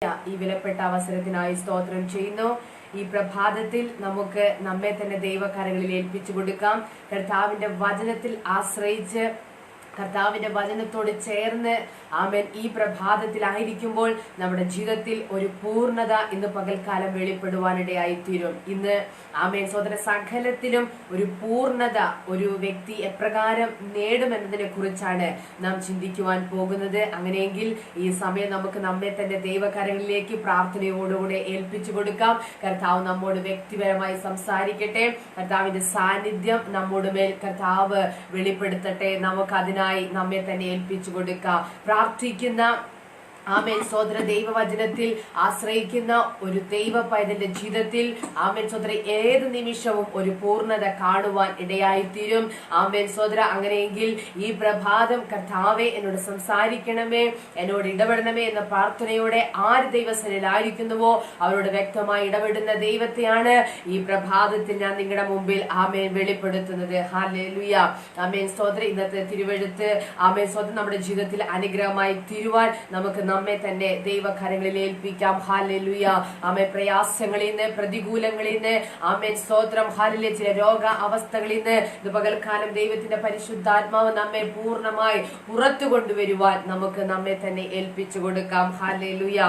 ഈ വിലപ്പെട്ട അവസരത്തിനായി സ്തോത്രം ചെയ്യുന്നു. ഈ പ്രഭാതത്തിൽ നമുക്ക് നമ്മെ തന്നെ ദൈവകരങ്ങളിൽ ഏൽപ്പിച്ചു കൊടുക്കാം. കർത്താവിന്റെ വചനത്തിൽ ആശ്രയിച്ച് കർത്താവിന്റെ വചനത്തോട് ചേർന്ന് ആമേൻ ഈ പ്രഭാതത്തിലായിരിക്കുമ്പോൾ നമ്മുടെ ജീവിതത്തിൽ ഒരു പൂർണ്ണത ഇന്ന് പകൽക്കാലം വെളിപ്പെടുവാനിടയായി തീരും. ഇന്ന് ആമേൻ സോദര സകലത്തിലും ഒരു പൂർണ്ണത ഒരു വ്യക്തി എപ്രകാരം നേടുമെന്നതിനെ കുറിച്ചാണ് നാം ചിന്തിക്കുവാൻ പോകുന്നത്. അങ്ങനെയെങ്കിൽ ഈ സമയം നമുക്ക് നമ്മെ തന്നെ ദൈവകരങ്ങളിലേക്ക് പ്രാർത്ഥനയോടുകൂടെ ഏൽപ്പിച്ചു കൊടുക്കാം. കർത്താവ് നമ്മോട് വ്യക്തിപരമായി സംസാരിക്കട്ടെ. കർത്താവിന്റെ സാന്നിധ്യം നമ്മോട് മേൽ കർത്താവ് വെളിപ്പെടുത്തട്ടെ. നമുക്ക് അതിനായി നമ്മെ തന്നെ ഏൽപ്പിച്ചു കൊടുക്കാം. പ്രാർത്ഥിക്കുന്ന ആമേൻ സോദര ദൈവവചനത്തിൽ ആശ്രയിക്കുന്ന ഒരു ദൈവ പൈതലിന്റെ ജീവിതത്തിൽ ആമേൻ സോദര ഏത് നിമിഷവും ഒരു പൂർണ്ണത കാണുവാൻ ഇടയായിത്തീരും. ആമേൻ സോദര അങ്ങനെയെങ്കിൽ ഈ പ്രഭാതം കർത്താവെ എന്നോട് സംസാരിക്കണമേ, എന്നോട് ഇടപെടണമേ എന്ന പ്രാർത്ഥനയോടെ ആര് ദൈവസനിലായിരിക്കുന്നുവോ അവരോട് വ്യക്തമായി ഇടപെടുന്ന ദൈവത്തെയാണ് ഈ പ്രഭാതത്തിൽ ഞാൻ നിങ്ങളുടെ മുമ്പിൽ ആമേൻ വെളിപ്പെടുത്തുന്നത്. ഹല്ലേലൂയ. ആമേൻ സോദര ഇന്നത്തെ തിരുവെഴുത്ത് ആമേൻ സോദര നമ്മുടെ ജീവിതത്തിൽ അനുഗ്രഹമായി തീരുവാൻ നമുക്ക് നമ്മെ തന്നെ ദൈവകരങ്ങളിൽ ഏൽപ്പിക്കാം. ഹല്ലേലൂയ. ആമേൻ പ്രയാസങ്ങളിൽ നിന്ന് പ്രതികൂലങ്ങളിൽ നിന്ന് ആമേൻ സ്തോത്രം ഹല്ലേലൂയ ചില രോഗ അവസ്ഥകളിൽ നിന്ന് ഇത് പകൽക്കാലം ദൈവത്തിന്റെ പരിശുദ്ധാത്മാവ് നമ്മെ പൂർണ്ണമായി പുറത്തു കൊണ്ടുവരുവാൻ നമുക്ക് നമ്മെ തന്നെ ഏൽപ്പിച്ചു കൊടുക്കാം. ഹല്ലേലൂയ.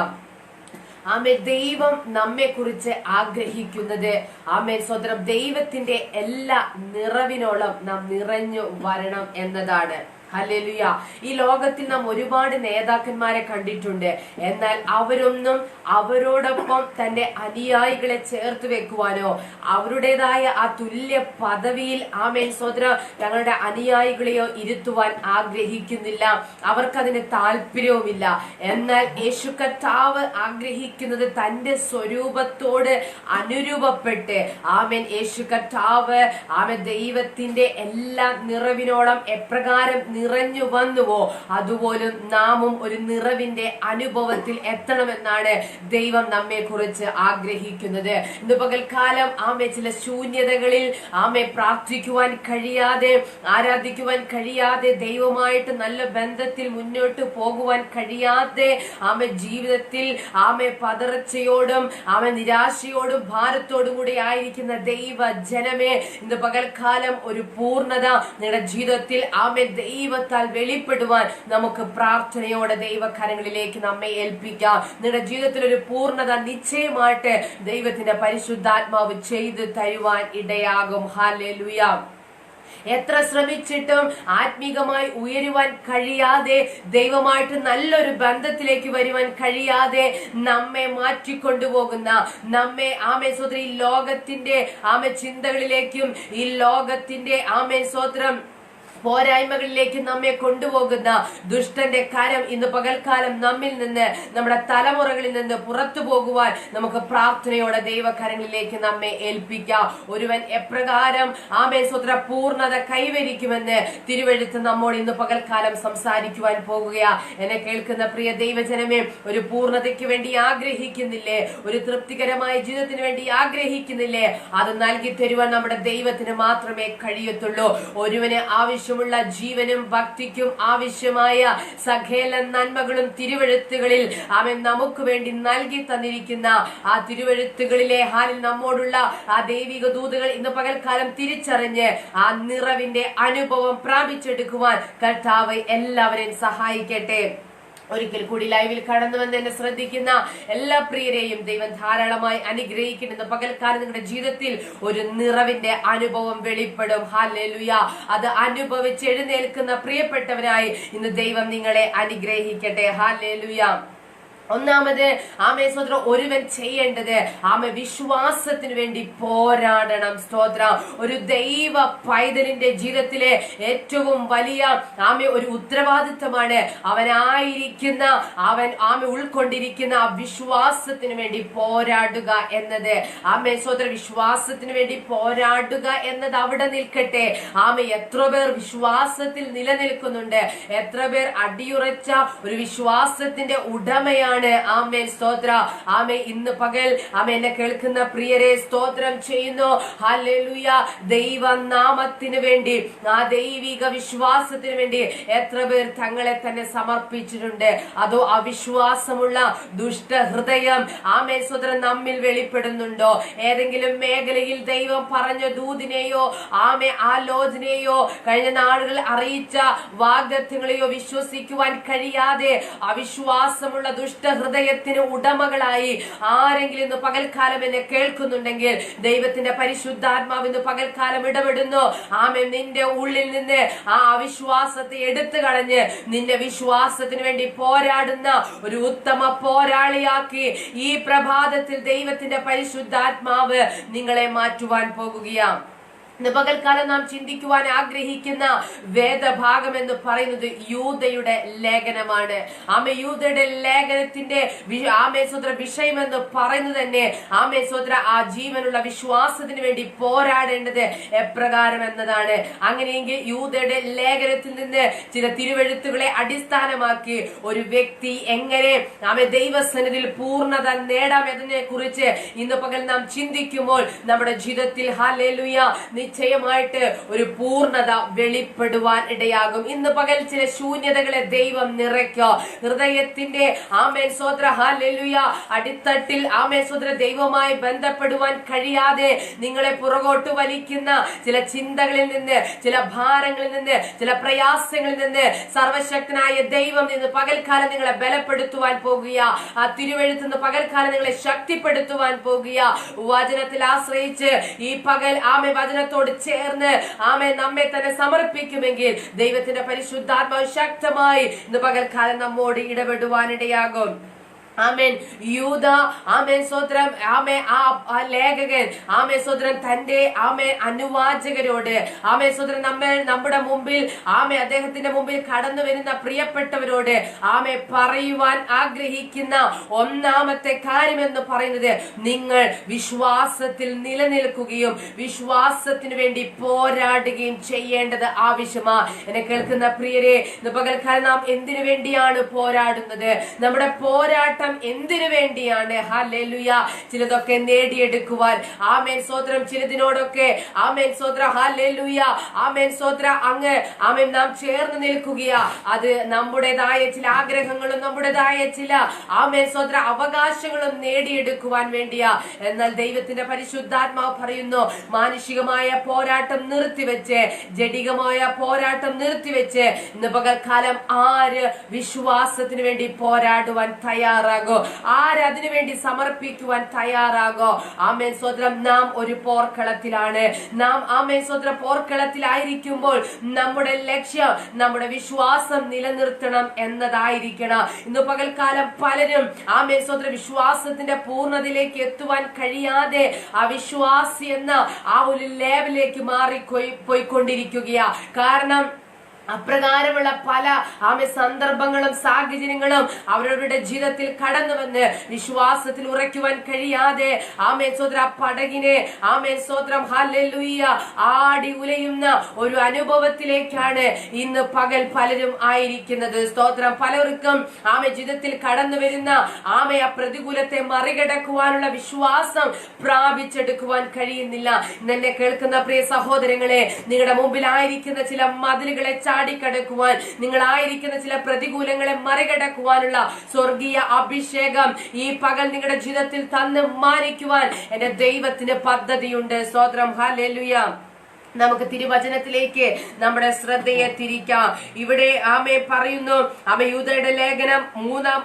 ആമേൻ ദൈവം നമ്മെ കുറിച്ച് ആഗ്രഹിക്കുന്നത് ആമേൻ സ്വതന്ത്രം ദൈവത്തിന്റെ എല്ലാ നിറവിനോളം നാം നിറഞ്ഞു വരണം എന്നതാണ്. ഹല്ലേലൂയ. ഈ ലോകത്തിൽ നാം ഒരുപാട് നേതാക്കന്മാരെ കണ്ടിട്ടുണ്ട്. എന്നാൽ അവരൊന്നും അവരോടൊപ്പം തന്റെ അനുയായികളെ ചേർത്ത് വെക്കുവാനോ അവരുടേതായ ആ തുല്യ പദവിയിൽ ആമേൻ സോദര തങ്ങളുടെ അനുയായികളെയോ ഇരുത്തുവാൻ ആഗ്രഹിക്കുന്നില്ല. അവർക്കതിന് താല്പര്യവുമില്ല. എന്നാൽ യേശു കർത്താവ് ആഗ്രഹിക്കുന്നത് തന്റെ സ്വരൂപത്തോട് അനുരൂപപ്പെട്ട് ആമേൻ യേശു കർത്താവ് ആമേൻ ദൈവത്തിന്റെ എല്ലാ നിറവിനോളം എപ്രകാരം നിറഞ്ഞു വന്നുവോ അതുപോലും നാമും ഒരു നിറവിന്റെ അനുഭവത്തിൽ എത്തണമെന്നാണ് ദൈവം നമ്മെ കുറിച്ച് ആഗ്രഹിക്കുന്നത്. ഇന്ന് പകൽക്കാലം ആമേ ചില ശൂന്യതകളിൽ ആമേ പ്രാർത്ഥിക്കുവാൻ കഴിയാതെ ആരാധിക്കുവാൻ കഴിയാതെ ദൈവമായിട്ട് നല്ല ബന്ധത്തിൽ മുന്നോട്ട് പോകുവാൻ കഴിയാതെ ആമേ ജീവിതത്തിൽ ആമേ പതർച്ചയോടും ആമേ നിരാശയോടും ഭാരത്തോടും കൂടി ആയിരിക്കുന്ന ദൈവ ജനമേ, ഇന്ന് പകൽക്കാലം ഒരു പൂർണ്ണത നിങ്ങളുടെ ജീവിതത്തിൽ ആമേ ദൈവത്താൽ വെളിപ്പെടുവാൻ നമുക്ക് പ്രാർത്ഥനയോടെ ദൈവകരങ്ങളിലേക്ക് നമ്മെ ഏൽപ്പിക്കാം. നിങ്ങളുടെ ജീവിതത്തിൽ ഒരു പൂർണ്ണത നിശ്ചയമായിട്ട് ദൈവത്തിന്റെ പരിശുദ്ധാത്മാവ് ചെയ്തു തരുവാൻ ഇടയാകും. ഹല്ലേലൂയ. എത്ര ശ്രമിച്ചിട്ടും ആത്മീകമായി ഉയരുവാൻ കഴിയാതെ ദൈവമായിട്ട് നല്ലൊരു ബന്ധത്തിലേക്ക് വരുവാൻ കഴിയാതെ നമ്മെ മാറ്റിക്കൊണ്ടുപോകുന്ന നമ്മെ ആമേ സോദരി ഈ ലോകത്തിന്റെ ആമേ ചിന്തകളിലേക്കും ഈ ലോകത്തിന്റെ ആമേ സോദരം പോരായ്മകളിലേക്ക് നമ്മെ കൊണ്ടുപോകുന്ന ദുഷ്ടന്റെ കരം ഇന്ന് പകൽക്കാലം നമ്മിൽ നിന്ന് നമ്മുടെ തലമുറകളിൽ നിന്ന് പുറത്തു പോകുവാൻ നമുക്ക് പ്രാർത്ഥനയോടെ ദൈവകരങ്ങളിലേക്ക് നമ്മെ ഏൽപ്പിക്കാം. ഒരുവൻ എപ്രകാരം ആമേ സ്വത്ര പൂർണ്ണത കൈവരിക്കുമെന്ന് തിരുവെഴുത്ത് നമ്മോട് ഇന്ന് പകൽക്കാലം സംസാരിക്കുവാൻ പോകുകയാ. എന്നെ കേൾക്കുന്ന പ്രിയ ദൈവജനമേ, ഒരു പൂർണ്ണതയ്ക്ക് വേണ്ടി ആഗ്രഹിക്കുന്നില്ലേ? ഒരു തൃപ്തികരമായ ജീവിതത്തിന് വേണ്ടി ആഗ്രഹിക്കുന്നില്ലേ? അത് നൽകി തരുവാൻ നമ്മുടെ ദൈവത്തിന് മാത്രമേ കഴിയത്തുള്ളൂ. ഒരുവന് ആവശ്യമുള്ള ജീവനും ഭക്തിക്കും ആവശ്യമായ സകല നന്മകളും തിരുവെഴുത്തുകളിൽ അവൻ നമുക്ക് വേണ്ടി നൽകി തന്നിരിക്കുന്ന ആ തിരുവെഴുത്തുകളിലെ ഹാലിൽ നമ്മോടുള്ള ആ ദൈവിക ദൂതുകൾ ഇന്ന് പകൽക്കാലം തിരിച്ചറിഞ്ഞ് ആ നിറവിന്റെ അനുഭവം പ്രാപിച്ചെടുക്കുവാൻ കർത്താവ് എല്ലാവരെയും സഹായിക്കട്ടെ. ഒരിക്കൽ കൂടി ലൈവിൽ കടന്നു വന്ന് എന്നെ ശ്രദ്ധിക്കുന്ന എല്ലാ പ്രിയരെയും ദൈവം ധാരാളമായി അനുഗ്രഹിക്കണമെന്ന് പകൽക്കാലം നിങ്ങളുടെ ജീവിതത്തിൽ ഒരു നിറവിന്റെ അനുഭവം വെളിപ്പെടും. ഹല്ലേലൂയ. അത് അനുഭവിച്ച് എഴുന്നേൽക്കുന്ന പ്രിയപ്പെട്ടവരായി ഇന്ന് ദൈവം നിങ്ങളെ അനുഗ്രഹിക്കട്ടെ. ഹല്ലേലൂയ. ഒന്നാമത് ആമേ സ്തോത്ര ഒരുവൻ ചെയ്യേണ്ടത് ആമേ വിശ്വാസത്തിന് വേണ്ടി പോരാടണം. സ്തോത്ര ഒരു ദൈവ പൈതലിന്റെ ജീവിതത്തിലെ ഏറ്റവും വലിയ ആമേ ഒരു ഉത്തരവാദിത്തമാണ് അവനായിരിക്കുന്ന അവൻ ഉൾക്കൊണ്ടിരിക്കുന്ന ആ വിശ്വാസത്തിന് വേണ്ടി പോരാടുക എന്നത്. ആമേ സ്തോത്ര വിശ്വാസത്തിന് വേണ്ടി പോരാടുക എന്നത് അവിടെ നിൽക്കട്ടെ. ആമേ എത്ര പേർ വിശ്വാസത്തിൽ നിലനിൽക്കുന്നുണ്ട്? എത്ര പേർ അടിയുറച്ച ഒരു വിശ്വാസത്തിന്റെ ഉടമയാണ്? ആണ്. ആമേൻ സ്തോത്ര. ആമേ ഇന്ന് പകൽ ആമേ എന്നെ കേൾക്കുന്ന പ്രിയരെ സ്തോത്രം ചെയ്യുന്നു. ഹല്ലേലൂയ. ദൈവനാമത്തിന് വേണ്ടി, ആ ദൈവിക വിശ്വാസത്തിന് വേണ്ടി എത്ര പേർ തങ്ങളെ തന്നെ സമർപ്പിച്ചിട്ടുണ്ട്. അതോ അവിശ്വാസമുള്ള ദുഷ്ടഹൃദയം ആമേ സ്തോത്രം നമ്മിൽ വെളിപ്പെടുന്നുണ്ടോ? ഏതെങ്കിലും മേഖലയിൽ ദൈവം പറഞ്ഞ ദൂതിനെയോ ആമേ ആലോചനയോ കഴിഞ്ഞ നാളുകൾ അറിയിച്ച വാഗ്ദത്തങ്ങളെയോ വിശ്വസിക്കുവാൻ കഴിയാതെ അവിശ്വാസമുള്ള ദുഷ്ടഹൃദയത്തിന് ഉടമകളായി ആരെങ്കിലും ഇന്ന് പകൽക്കാലം എന്നെ കേൾക്കുന്നുണ്ടെങ്കിൽ ദൈവത്തിന്റെ പരിശുദ്ധാത്മാവ് ഇന്ന് പകൽക്കാലം ഇടപെടുന്നു. ആമേ നിന്റെ ഉള്ളിൽ നിന്ന് ആ അവിശ്വാസത്തെ എടുത്തു കളഞ്ഞ് നിന്റെ വിശ്വാസത്തിന് വേണ്ടി പോരാടുന്ന ഒരു ഉത്തമ പോരാളിയാക്കി ഈ പ്രഭാതത്തിൽ ദൈവത്തിന്റെ പരിശുദ്ധാത്മാവ് നിങ്ങളെ മാറ്റുവാൻ പോകുകയാണ്. ഇന്ന് പകൽക്കാലം നാം ചിന്തിക്കുവാൻ ആഗ്രഹിക്കുന്ന വേദഭാഗം എന്ന് പറയുന്നത് യൂദയുടെ ലേഖനമാണ്. ആമേ യൂദയുടെ ലേഖനത്തിന്റെ ആമേ സ്വത്ര വിഷയം എന്ന് പറയുന്നത് തന്നെ ആമേ സ്വത്ര ആ ജീവനുള്ള വിശ്വാസത്തിന് വേണ്ടി പോരാടേണ്ടത് എപ്രകാരം എന്നതാണ്. അങ്ങനെയെങ്കിൽ യൂദയുടെ ലേഖനത്തിൽ നിന്ന് ചില തിരുവെഴുത്തുകളെ അടിസ്ഥാനമാക്കി ഒരു വ്യക്തി എങ്ങനെ ആമേ ദൈവസന്നിധിയിൽ പൂർണ്ണത നേടാം എന്നതിനെ കുറിച്ച് ഇന്ന് പകൽ നാം ചിന്തിക്കുമ്പോൾ നമ്മുടെ ജീവിതത്തിൽ ഹല്ലേലൂയ നിശ്ചയമായിട്ട് ഒരു പൂർണ്ണത വെളിപ്പെടുവാൻ ഇടയാകും. ഇന്ന് പകൽ ചില ശൂന്യതകളെ ദൈവം നിറയ്ക്കോ. ഹൃദയത്തിന്റെ ആമേൻ സ്വോത്ര ഹല്ലേലൂയ അടിത്തട്ടിൽ ആമേൻ സ്വോത്ര ദൈവവുമായി ബന്ധപ്പെടുവാൻ കഴിയാതെ നിങ്ങളെ പുറകോട്ട് വലിക്കുന്ന ചില ചിന്തകളിൽ നിന്ന്, ചില ഭാരങ്ങളിൽ നിന്ന്, ചില പ്രയാസങ്ങളിൽ നിന്ന് സർവശക്തനായ ദൈവം ഇന്ന് പകൽക്കാലം നിങ്ങളെ ബലപ്പെടുത്തുവാൻ പോകുക. ആ തിരുവെഴുത്തുനിന്ന് പകൽക്കാലം നിങ്ങളെ ശക്തിപ്പെടുത്തുവാൻ പോകുക. വചനത്തിൽ ആശ്രയിച്ച് ഈ പകൽ ആമേ വചനത്തോട് ചേർന്ന് ആമേ നമ്മെ തന്നെ സമർപ്പിക്കുമെങ്കിൽ ദൈവത്തിന്റെ പരിശുദ്ധാത്മാവ് ശക്തമായി ഇന്ന് പകൽക്കാലം നമ്മോട് ഇടപെടുവാനിടയാകും. ആമേൻ. യൂദ ആമേൻ സ്വോത്രം ആമേ ആ ലേഖകൻ ആമേ സ്വോത്രം തന്റെ ആമേ അനുവാചകരോട് ആമേ സ്വോത്രം നമ്മുടെ മുമ്പിൽ ആമേ അദ്ദേഹത്തിന്റെ മുമ്പിൽ കടന്നു വരുന്ന പ്രിയപ്പെട്ടവരോട് ആമേ പറയുവാൻ ആഗ്രഹിക്കുന്ന ഒന്നാമത്തെ കാര്യം എന്ന് പറയുന്നത് നിങ്ങൾ വിശ്വാസത്തിൽ നിലനിൽക്കുകയും വിശ്വാസത്തിന് വേണ്ടി പോരാടുകയും ചെയ്യേണ്ടത് ആവശ്യമാ. എന്നെ കേൾക്കുന്ന പ്രിയരെ, ഇന്ന് പകൽക്കാലം നാം എന്തിനു വേണ്ടിയാണ് പോരാടുന്നത്? നമ്മുടെ പോരാട്ടം എന്തിനു വേണ്ടിയാണ്? ഹല്ലേലൂയ. ചിലതൊക്കെ നേടിയെടുക്കുവാൻ ആമേൻ സ്തോത്രം, ചിലതിനോടൊക്കെ ആമേൻ സ്തോത്ര ഹല്ലേലൂയ ആമേൻ സ്തോത്ര അങ്ങ് ആമേൻ നാം ചേർന്ന് നിൽക്കുകയാ. അത് നമ്മുടേതായ ചില ആഗ്രഹങ്ങളും നമ്മുടേതായ ചില ആമേൻ സ്തോത്ര അവകാശങ്ങളും നേടിയെടുക്കുവാൻ വേണ്ടിയാ. എന്നാൽ ദൈവത്തിന്റെ പരിശുദ്ധാത്മാവ് പറയുന്നു, മാനുഷികമായ പോരാട്ടം നിർത്തിവെച്ച്, ജഡികമായ പോരാട്ടം നിർത്തിവെച്ച് ഇന്ന് പകൽക്കാലം ആര് വിശ്വാസത്തിന് വേണ്ടി പോരാടുവാൻ തയ്യാറാകും? ആരതിനു വേണ്ടി സമർപ്പിക്കുവാൻ തയ്യാറാകോ? ആമേൻ സ്വോത്രം. നാം ഒരു പോർക്കളത്തിലാണ്. നാം ആമേൻ സ്വോത്രം പോർക്കളത്തിലായിരിക്കുമ്പോൾ നമ്മുടെ ലക്ഷ്യം നമ്മുടെ വിശ്വാസം നിലനിർത്തണം എന്നതായിരിക്കണം. ഇന്ന് പകൽക്കാലം പലരും ആമേൻ സ്വോത്രം വിശ്വാസത്തിന്റെ പൂർണ്ണതയിലേക്ക് എത്തുവാൻ കഴിയാതെ അവിശ്വാസി എന്ന ആ ഒരു ലേവലിലേക്ക് പോയിക്കൊണ്ടിരിക്കുകയാ. കാരണം അപ്രകാരമുള്ള പല ആമേ സന്ദർഭങ്ങളും സാഹചര്യങ്ങളും അവരവരുടെ ജീവിതത്തിൽ കടന്നു വന്ന് വിശ്വാസത്തിൽ ഉറയ്ക്കുവാൻ കഴിയാതെ ആമേ സ്വോത്ര പടകിനെ ആമേ സ്വോത്രം ഹല്ലേലൂയ ആടി ഉലയുന്ന ഒരു അനുഭവത്തിലേക്കാണ് ഇന്ന് പകൽ പലരും ആയിരിക്കുന്നത്. സ്തോത്രം. പലർക്കും ആമേ ജീവിതത്തിൽ കടന്നു വരുന്ന ആമേ ആ പ്രതികൂലത്തെ മറികടക്കുവാനുള്ള വിശ്വാസം പ്രാപിച്ചെടുക്കുവാൻ കഴിയുന്നില്ല. ഇന്നെന്നെ കേൾക്കുന്ന പ്രിയ സഹോദരങ്ങളെ, നിങ്ങളുടെ മുമ്പിലായിരിക്കുന്ന ചില മതിലുകളെ ചാടിക്കടക്കുവാൻ, നിങ്ങളായിരിക്കുന്ന ചില പ്രതികൂലങ്ങളെ മറികടക്കുവാനുള്ള സ്വർഗീയ അഭിഷേകം ഈ പകൽ നിങ്ങളുടെ ജീവിതത്തിൽ തന്ന് മാനിക്കുവാൻ എന്റെ ദൈവത്തിന് പദ്ധതിയുണ്ട്. സ്തോത്രം. ഹല്ലേലൂയ. നമുക്ക് തിരുവചനത്തിലേക്ക് നമ്മുടെ ശ്രദ്ധയെ തിരിക്കാം. ഇവിടെ ആമേ പറയുന്നു, ആമേ യൂദയുടെ ലേഖനം 3-ാം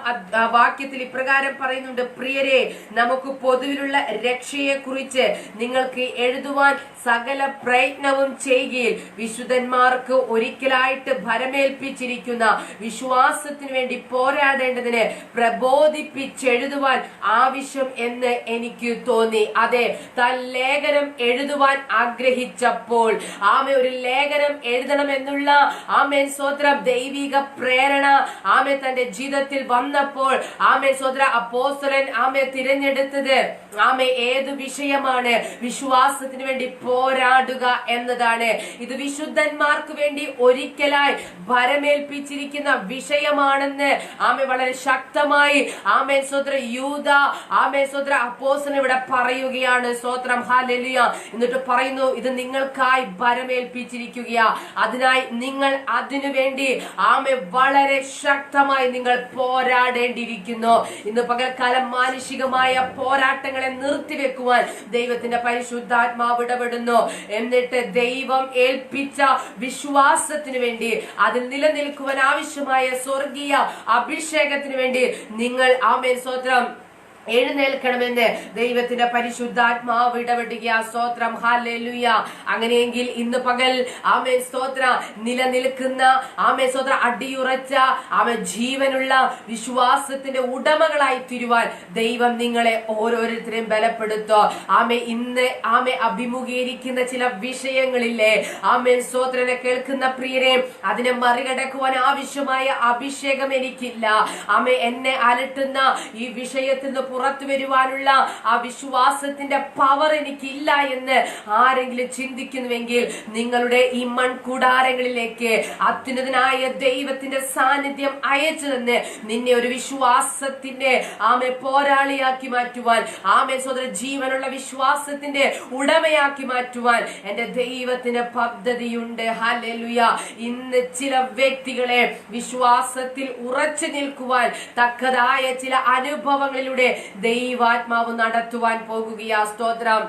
വാക്യത്തിൽ ഇപ്രകാരം പറയുന്നുണ്ട്, പ്രിയരെ, നമുക്ക് പൊതുവിലുള്ള രക്ഷയെ കുറിച്ച് നിങ്ങൾക്ക് എഴുതുവാൻ സകല പ്രയത്നവും ചെയ്യുകയിൽ വിശുദ്ധന്മാർക്ക് ഒരിക്കലായിട്ട് ഭരമേൽപ്പിച്ചിരിക്കുന്ന വിശ്വാസത്തിന് വേണ്ടി പോരാടേണ്ടതിന് പ്രബോധിപ്പിച്ചെഴുതുവാൻ ആവശ്യം എന്ന് എനിക്ക് തോന്നി. അതെ, താൻ ലേഖനം എഴുതുവാൻ ആഗ്രഹിച്ചപ്പോൾ വന്നപ്പോൾ ആമേ ഒരു ലേഖനം എഴുതണമെന്നുള്ള ആമേൻ സ്തോത്രം ദൈവിക പ്രേരണ ആമേ തന്റെ ജീവിതത്തിൽ വന്നപ്പോൾ ആമേ സ്തോത്രം അപ്പോസ്തലൻ ആമേ തിരഞ്ഞെടുത്തത് ആമേ ഏത് വിഷയമാണ്? വിശ്വാസത്തിന് വേണ്ടി പോരാടുക എന്നതാണ്. ഇത് വിശുദ്ധന്മാർക്ക് വേണ്ടി ഒരിക്കലായി ഭരമേൽപ്പിച്ചിരിക്കുന്ന വിഷയമാണെന്ന് ആമേ വളരെ ശക്തമായി ആമേ സ്തോത്രം യൂദ ആമേ സ്തോത്രം അപ്പോസ്തലൻ ഇവിടെ പറയുകയാണ്. സ്തോത്രം ഹല്ലേലൂയ. എന്നിട്ട് പറയുന്നു, ഇത് നിങ്ങൾക്കായി ഭരമേൽപ്പിച്ചിരിക്കുകയാ, അതിനായി നിങ്ങൾ അതിനു വേണ്ടി ആമേ വളരെ ശക്തമായി നിങ്ങൾ പോരാടേണ്ടിയിരിക്കുന്നു. ഇന്ന് പകൽക്കാലം മാനുഷികമായ പോരാട്ടങ്ങളെ നിർത്തിവെക്കുവാൻ ദൈവത്തിന്റെ പരിശുദ്ധാത്മാവ് ഇടപെടുന്നു. എന്നിട്ട് ദൈവം ഏൽപ്പിച്ച വിശ്വാസത്തിന് വേണ്ടി അതിൽ നിലനിൽക്കുവാൻ ആവശ്യമായ സ്വർഗീയ അഭിഷേകത്തിന് വേണ്ടി നിങ്ങൾ ആമേൻ സ്തോത്രം എഴുന്നേൽക്കണമെന്ന് ദൈവത്തിന്റെ പരിശുദ്ധാത്മാവ് ഇടപെടുക. സ്തോത്രം ഹല്ലേലൂയ. അങ്ങനെയെങ്കിൽ ഇന്ന് പകൽ ആമേൻ സ്തോത്ര നിലനിൽക്കുന്ന ആമേൻ സ്തോത്ര അടിയുറച്ച ആമേൻ ജീവനുള്ള വിശ്വാസത്തിന്റെ ഉടമകളായി തീരുവാൻ ദൈവം നിങ്ങളെ ഓരോരുത്തരെയും ബലപ്പെടുത്തോ. ആമേ ഇന്ന് ആമേ അഭിമുഖീകരിക്കുന്ന ചില വിഷയങ്ങളില്ലേ ആമേൻ സ്തോത്രനെ കേൾക്കുന്ന പ്രിയരെ, അതിനെ മറികടക്കുവാൻ ആവശ്യമായ അഭിഷേകം എനിക്കില്ല. ആമേ എന്നെ അലട്ടുന്ന ഈ വിഷയത്തിൽ നിന്ന് പുറത്തു വരുവാനുള്ള ആ വിശ്വാസത്തിന്റെ പവർ എനിക്കില്ല എന്ന് ആരെങ്കിലും ചിന്തിക്കുന്നുവെങ്കിൽ നിങ്ങളുടെ ഈ മൺകൂടാരങ്ങളിലേക്ക് അത്യുന്നതനായ ദൈവത്തിന്റെ സാന്നിധ്യം അയച്ചു തന്ന് നിന്നെ ഒരു വിശ്വാസത്തിന്റെ ആമേ പോരാളിയാക്കി മാറ്റുവാൻ, ആമേ സ്വന്തം ജീവനുള്ള വിശ്വാസത്തിന്റെ ഉടമയാക്കി മാറ്റുവാൻ എന്റെ ദൈവത്തിന് പദ്ധതിയുണ്ട്. ഹല്ലേലൂയ. ഇന്ന് ചില വ്യക്തികളെ വിശ്വാസത്തിൽ ഉറച്ചു നിൽക്കുവാൻ തക്കതായ ചില അനുഭവങ്ങളിലൂടെ ദൈവാത്മാവ് നടത്തുവാൻ പോകുകയാ. സ്തോത്രം.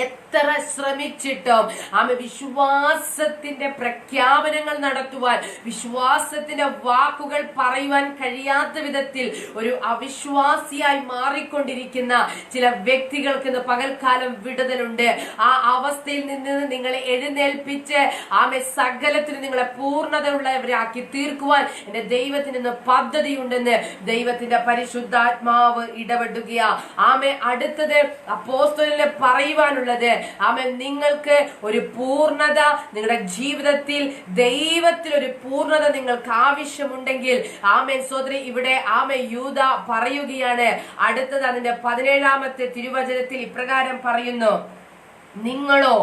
എത്ര ശ്രമിച്ചിട്ടും ആമേ വിശ്വാസത്തിന്റെ പ്രഖ്യാപനങ്ങൾ നടത്തുവാൻ, വിശ്വാസത്തിന്റെ വാക്കുകൾ പറയുവാൻ കഴിയാത്ത വിധത്തിൽ ഒരു അവിശ്വാസിയായി മാറിക്കൊണ്ടിരിക്കുന്ന ചില വ്യക്തികൾക്ക് ഇന്ന് പകൽക്കാലം വിടുതലുണ്ട്. ആ അവസ്ഥയിൽ നിന്ന് നിങ്ങളെ എഴുന്നേൽപ്പിച്ച് ആമേ സകലത്തിന് നിങ്ങളെ പൂർണ്ണതയുള്ളവരാക്കി തീർക്കുവാൻ എന്റെ ദൈവത്തിന് ഇന്ന് പദ്ധതിയുണ്ടെന്ന് ദൈവത്തിന്റെ പരിശുദ്ധാത്മാവ് ഇടപെടുകയാ. ആമേ അടുത്തത് അപ്പോസ്തലന് പറയുവാനുള്ള ആമേൻ, നിങ്ങൾക്ക് ഒരു പൂർണ്ണത നിങ്ങളുടെ ജീവിതത്തിൽ ദൈവത്തിൽ ഒരു പൂർണ്ണത നിങ്ങൾക്ക് ആവശ്യമുണ്ടെങ്കിൽ ആമേൻ സോദരി ഇവിടെ ആമേ യൂദ പറയുകയാണ്. അടുത്തത് അതിന്റെ 17-ാമത്തെ തിരുവചനത്തിൽ ഇപ്രകാരം പറയുന്നു, നിങ്ങളോ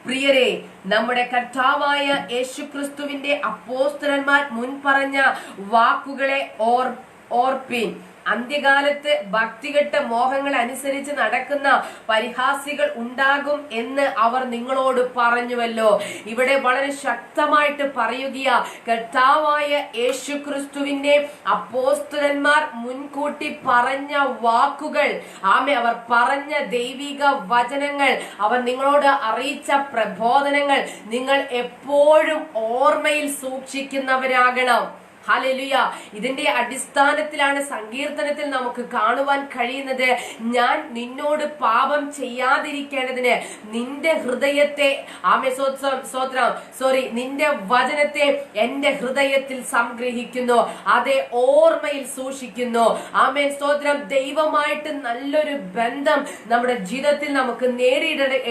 പ്രിയരെ നമ്മുടെ കർത്താവായ യേശുക്രിസ്തുവിന്റെ അപ്പോസ്തലന്മാർ മുൻ പറഞ്ഞ വാക്കുകളെ ഓർപ്പിൻ. അന്ത്യകാലത്ത് ഭക്തികെട്ട മോഹങ്ങൾ അനുസരിച്ച് നടക്കുന്ന പരിഹാസികൾ ഉണ്ടാകും എന്ന് അവർ നിങ്ങളോട് പറഞ്ഞുവല്ലോ. ഇവിടെ വളരെ ശക്തമായിട്ട് പറയുകയാ, കർത്താവായ യേശുക്രിസ്തുവിന്റെ അപ്പോസ്തലന്മാർ മുൻകൂട്ടി പറഞ്ഞ വാക്കുകൾ, ആമേ അവർ പറഞ്ഞ ദൈവിക വചനങ്ങൾ, അവർ നിങ്ങളോട് അറിയിച്ച പ്രബോധനങ്ങൾ നിങ്ങൾ എപ്പോഴും ഓർമ്മയിൽ സൂക്ഷിക്കുന്നവരാകണം. ഹല്ലേലൂയ. ഇതിന്റെ അടിസ്ഥാനത്തിലാണ് സങ്കീർത്തനത്തിൽ നമുക്ക് കാണുവാൻ കഴിയുന്നത്, ഞാൻ നിന്നോട് പാപം ചെയ്യാതിരിക്കേണ്ടതിന് നിന്റെ ഹൃദയത്തെ നിന്റെ വചനത്തെ എന്റെ ഹൃദയത്തിൽ സംഗ്രഹിക്കുന്നു, അതേ ഓർമ്മയിൽ സൂക്ഷിക്കുന്നു. ആമേൻ സ്തോത്രം. ദൈവമായിട്ട് നല്ലൊരു ബന്ധം നമ്മുടെ ജീവിതത്തിൽ നമുക്ക്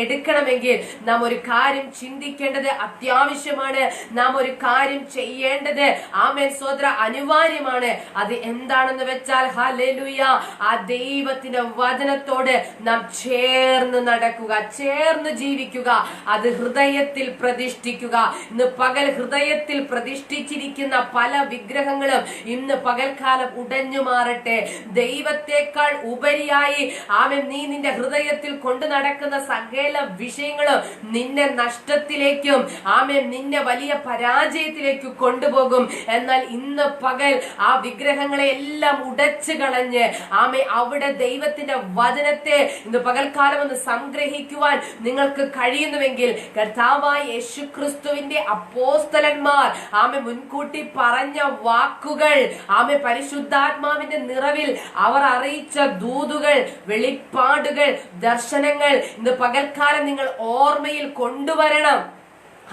എടുക്കണമെങ്കിൽ നാം ഒരു കാര്യം ചിന്തിക്കേണ്ടത് അത്യാവശ്യമാണ്. നാം ഒരു കാര്യം ചെയ്യേണ്ടത് ആമേൻ അനിവാര്യമാണ്. അത് എന്താണെന്ന് വെച്ചാൽ ഹല്ലേലൂയ, ആ ദൈവത്തിന്റെ വചനത്തോട് നാം ചേർന്ന് നടക്കുക, ചേർന്ന് ജീവിക്കുക, അത് ഹൃദയത്തിൽ പ്രതിഷ്ഠിക്കുക. ഇന്ന് പകൽ ഹൃദയത്തിൽ പ്രതിഷ്ഠിച്ചിരിക്കുന്ന പല വിഗ്രഹങ്ങളും ഇന്ന് പകൽക്കാലം ഉടഞ്ഞു മാറട്ടെ. ദൈവത്തെക്കാൾ ഉപരിയായി ആമേൻ നീ നിന്റെ ഹൃദയത്തിൽ കൊണ്ടു നടക്കുന്ന സകല വിഷയങ്ങളും നിന്നെ നഷ്ടത്തിലേക്കും ആമേൻ നിന്നെ വലിയ പരാജയത്തിലേക്കും കൊണ്ടുപോകും. എന്നാൽ ഇന്ന് പകൽ ആ വിഗ്രഹങ്ങളെ എല്ലാം ഉടച്ചു കളഞ്ഞ് ആമേ അവിടെ ദൈവത്തിന്റെ വചനത്തെ ഇന്ന് പകൽക്കാലം ഒന്ന് സംഗ്രഹിക്കുവാൻ നിങ്ങൾക്ക് കഴിയുന്നുവെങ്കിൽ കർത്താവായ യേശുക്രിസ്തുവിന്റെ അപ്പോസ്തലന്മാർ ആമേ മുൻകൂട്ടി പറഞ്ഞ വാക്കുകൾ, ആമേ പരിശുദ്ധാത്മാവിന്റെ നിറവിൽ അവർ അറിയിച്ച ദൂതുകൾ, വെളിപ്പാടുകൾ, ദർശനങ്ങൾ ഇന്ന് പകൽക്കാലം നിങ്ങൾ ഓർമ്മയിൽ കൊണ്ടുവരണം.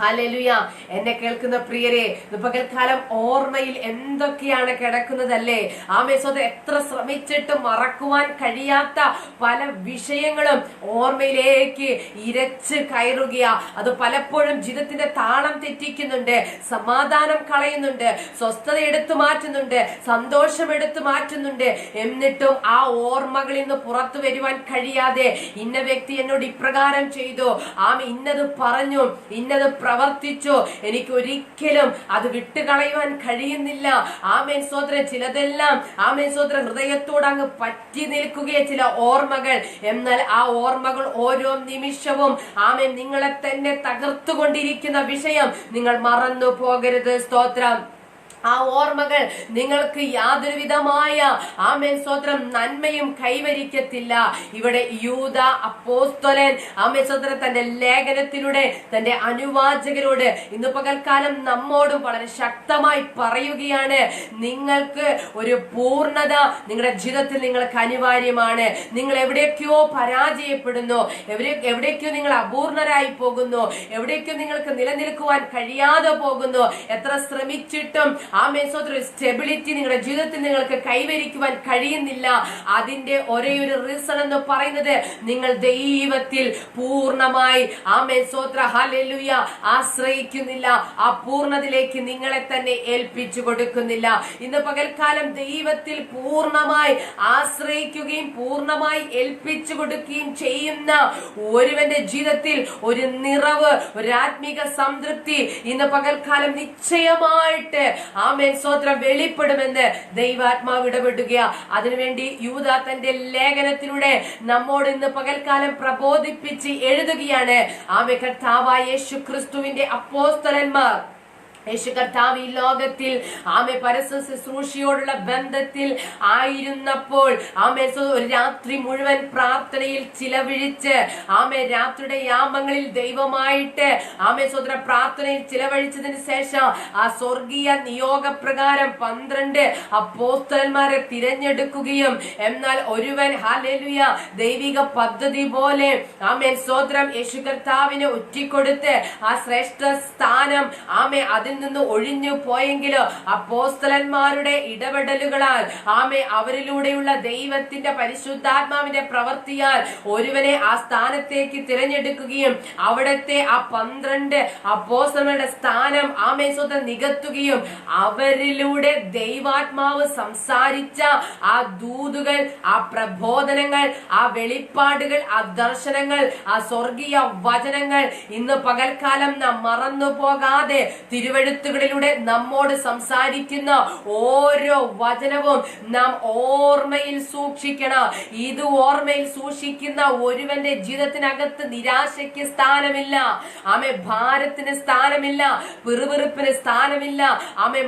ഹല്ലേലൂയ. എന്നെ കേൾക്കുന്ന പ്രിയരെ, പകൽക്കാലം ഓർമ്മയിൽ എന്തൊക്കെയാണ് കിടക്കുന്നതല്ലേ? ആമേൻ. എത്ര ശ്രമിച്ചിട്ടും മറക്കുവാൻ കഴിയാത്ത പല വിഷയങ്ങളും ഓർമ്മയിലേക്ക് ഇരച്ച് കയറുകയാ. അത് പലപ്പോഴും ജീവിതത്തിന്റെ താളം തെറ്റിക്കുന്നുണ്ട്, സമാധാനം കളയുന്നുണ്ട്, സ്വസ്ഥത എടുത്തു മാറ്റുന്നുണ്ട്, സന്തോഷം എടുത്തു മാറ്റുന്നുണ്ട്. എന്നിട്ടും ആ ഓർമ്മകളിൽ നിന്ന് പുറത്തു വരുവാൻ കഴിയാതെ, ഇന്ന വ്യക്തി എന്നോട് ഇപ്രകാരം ചെയ്തു, ഇന്നത് പറഞ്ഞു, ഇന്നത് പ്രവർത്തിച്ചു, എനിക്ക് ഒരിക്കലും അത് വിട്ടുകളയുവാൻ കഴിയുന്നില്ല. ആമേൻ സ്തോത്രം. ചിലതെല്ലാം ആമേൻ സ്തോത്രം ഹൃദയത്തോട് അങ്ങ് പറ്റി നിൽക്കുകയെ ചില ഓർമ്മകൾ. എന്നാൽ ആ ഓർമ്മകൾ ഓരോ നിമിഷവും ആമേൻ നിങ്ങളെ തന്നെ തകർത്തുകൊണ്ടിരിക്കുന്ന വിഷയം നിങ്ങൾ മറന്നു പോകരുത്. സ്തോത്രം. ആ ഓർമ്മകൾ നിങ്ങൾക്ക് യാതൊരു വിധമായ ആമേൻ സ്തോത്രം നന്മയും കൈവരിക്കത്തില്ല. ഇവിടെ യൂദ അപ്പോസ്തലൻ ആമേൻ സ്തോത്രം തന്റെ ലേഖനത്തിലൂടെ തന്റെ അനുവാചകരോട് ഇന്ന് പകൽക്കാലം നമ്മോടും വളരെ ശക്തമായി പറയുകയാണ്, നിങ്ങൾക്ക് ഒരു പൂർണ്ണത നിങ്ങളുടെ ജീവിതത്തിൽ നിങ്ങൾക്ക് അനിവാര്യമാണ്. നിങ്ങൾ എവിടേക്കോ പരാജയപ്പെടുന്നു, എവിടേക്കോ നിങ്ങൾ അപൂർണരായി പോകുന്നു, എവിടേക്കോ നിങ്ങൾക്ക് നിലനിൽക്കുവാൻ കഴിയാതെ പോകുന്നു. എത്ര ശ്രമിച്ചിട്ടും ആമേൻ സ്തോത്രം സ്റ്റെബിലിറ്റി നിങ്ങളുടെ ജീവിതത്തിൽ നിങ്ങൾക്ക് കൈവരിക്കുവാൻ കഴിയുന്നില്ല. അതിന്റെ ഒരേ ഒരു റീസൺ എന്ന് പറയുന്നത് നിങ്ങൾ ദൈവത്തിൽ പൂർണ്ണമായി ആമേൻ സ്തോത്രം ഹല്ലേലൂയ ആശ്രയിക്കുന്നില്ല. ആ പൂർണ്ണതയിലേക്ക് നിങ്ങളെ തന്നെ ഏൽപ്പിച്ചു കൊടുക്കുന്നില്ല. ഇന്ന് പകൽക്കാലം ദൈവത്തിൽ പൂർണ്ണമായി ആശ്രയിക്കുകയും പൂർണ്ണമായി ഏൽപ്പിച്ചു കൊടുക്കുകയും ചെയ്യുന്ന ഒരുവന്റെ ജീവിതത്തിൽ ഒരു നിറവ്, ഒരു ആത്മീക സംതൃപ്തി ഇന്ന് പകൽക്കാലം നിശ്ചയമായിട്ട് ആമേൻ സ്തോത്രം വെളിപ്പെടുമെന്ന് ദൈവാത്മാവ് ഇടപെടുക. അതിനുവേണ്ടി യൂദ തന്റെ ലേഖനത്തിലൂടെ നമ്മോട് ഇന്ന് പകൽക്കാലം പ്രബോധിപ്പിച്ച് എഴുതുകയാണ്. ആമേൻ. കർത്താവായ യേശു ക്രിസ്തുവിന്റെ അപ്പോസ്തലന്മാർ യേശു കർത്താവ് ഈ ലോകത്തിൽ പരസ്യ ശുശ്രൂഷയോടുള്ള ബന്ധത്തിൽ ആയിരുന്നപ്പോൾ ഒരു രാത്രി മുഴുവൻ പ്രാർത്ഥനയിൽ ചിലവഴിച്ച് രാത്രിയുടെ യാമങ്ങളിൽ ദൈവമായിട്ട് സ്വതന്ത്ര പ്രാർത്ഥനയിൽ ചിലവഴിച്ചതിന് ശേഷം ആ സ്വർഗീയ നിയോഗപ്രകാരം 12 അപ്പോസ്തലന്മാരെ തിരഞ്ഞെടുക്കുകയും എന്നാൽ ഒരുവൻ ഹല്ലേലൂയ ദൈവിക പദ്ധതി പോലെ സ്തോത്രം യേശു കർത്താവിനെ ഒറ്റിക്കൊടുത്ത് ആ ശ്രേഷ്ഠ സ്ഥാനം അതിൽ നിന്ന് ഒഴിഞ്ഞു പോയെങ്കിലോ അപ്പോസ്തലന്മാരുടെ ഇടപെടലുകളാൽ അവരിലൂടെയുള്ള ദൈവത്തിന്റെ പരിശുദ്ധാത്മാവിന്റെ പ്രവൃത്തിയാൽ ഒരുവനെ ആ സ്ഥാനത്തേക്ക് തിരഞ്ഞെടുക്കുകയും അവിടത്തെ ആ 12 അപ്പോസ്തലന്മാരുടെ സ്ഥാനം സ്വതം നികത്തുകയും അവരിലൂടെ ദൈവാത്മാവ് സംസാരിച്ച ആ ദൂതുകൾ, ആ പ്രബോധനങ്ങൾ, ആ വെളിപ്പാടുകൾ, ആ ദർശനങ്ങൾ, ആ സ്വർഗീയ വചനങ്ങൾ ഇന്ന് പകൽക്കാലം നാം മറന്നു പോകാതെ തിരുവെഴുത്തുകളിലൂടെ നമ്മോട് സംസാരിക്കുന്ന ഓരോ വചനവും നാം ഓർമ്മയിൽ സൂക്ഷിക്കണം. ഇത് ഓർമ്മയിൽ സൂക്ഷിക്കുന്ന ഒരുവന്റെ ജീവിതത്തിനകത്ത് നിരാശയ്ക്ക് സ്ഥാനമില്ല, ഭാരത്തിന് സ്ഥാനമില്ല, പിറുപിറുപ്പിന് സ്ഥാനമില്ല,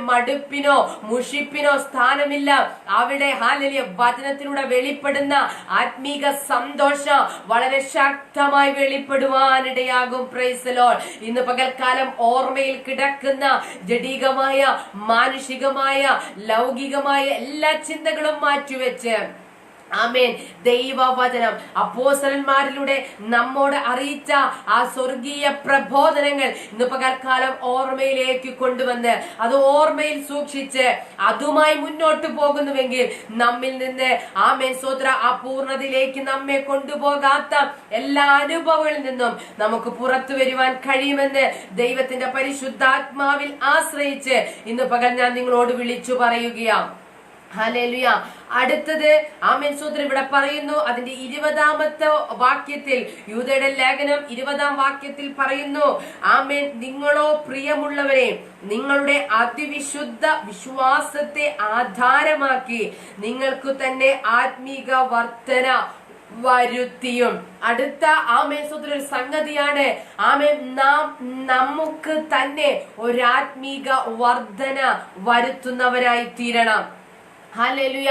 മടുപ്പിനോ മുഷിപ്പിനോ സ്ഥാനമില്ല. അവിടെ ഹല്ലേലൂയ വചനത്തിലൂടെ വെളിപ്പെടുന്ന ആത്മീക സന്തോഷം വളരെ ശക്തമായി വെളിപ്പെടുവാനിടയാകും. Praise the Lord. ഇന്ന് പകൽക്കാലം ഓർമ്മയിൽ കിടക്കുന്ന ജഡികമായ, മാനുഷികമായ, ലൗകികമായ എല്ലാ ചിന്തകളും മാറ്റിവെച്ച് ദൈവവചനം അപ്പോസ്തലന്മാരിലൂടെ നമ്മോട് അറിയിച്ച ആ സ്വർഗീയ പ്രബോധനങ്ങൾ ഇന്ന് പകൽക്കാലം ഓർമ്മയിലേക്ക് കൊണ്ടുവന്ന് അത് ഓർമ്മയിൽ സൂക്ഷിച്ച് അതുമായി മുന്നോട്ട് പോകുന്നുവെങ്കിൽ നമ്മിൽ നിന്ന് സ്തോത്രം ആ പൂർണ്ണതയിലേക്ക് നമ്മെ കൊണ്ടുപോകാത്ത എല്ലാ അനുഭവങ്ങളിൽ നിന്നും നമുക്ക് പുറത്തു വരുവാൻ കഴിയുമെന്ന് ദൈവത്തിന്റെ പരിശുദ്ധാത്മാവിൽ ആശ്രയിച്ച് ഇന്ന് പകൽ ഞാൻ നിങ്ങളോട് വിളിച്ചു പറയുകയാണ്. ഹല്ലേലൂയ. അടുത്തത് സ്തോത്രം ഇവിടെ പറയുന്നു. അതിന്റെ 20ാമത്തെ വാക്യത്തിൽ യൂദയുടെ ലേഖനം 20ാം വാക്യത്തിൽ പറയുന്നു, നിങ്ങളോ പ്രിയമുള്ളവരെ നിങ്ങളുടെ അതിവിശുദ്ധ വിശ്വാസത്തെ ആധാരമാക്കി നിങ്ങൾക്ക് തന്നെ ആത്മീക വർധന വരുത്തിയും. അടുത്ത സ്തോത്രം ഒരു സംഗതിയാണ് നാം നമുക്ക് തന്നെ ഒരു ആത്മീക വർധന വരുത്തുന്നവരായി തീരണം. ഹല്ലേലൂയ.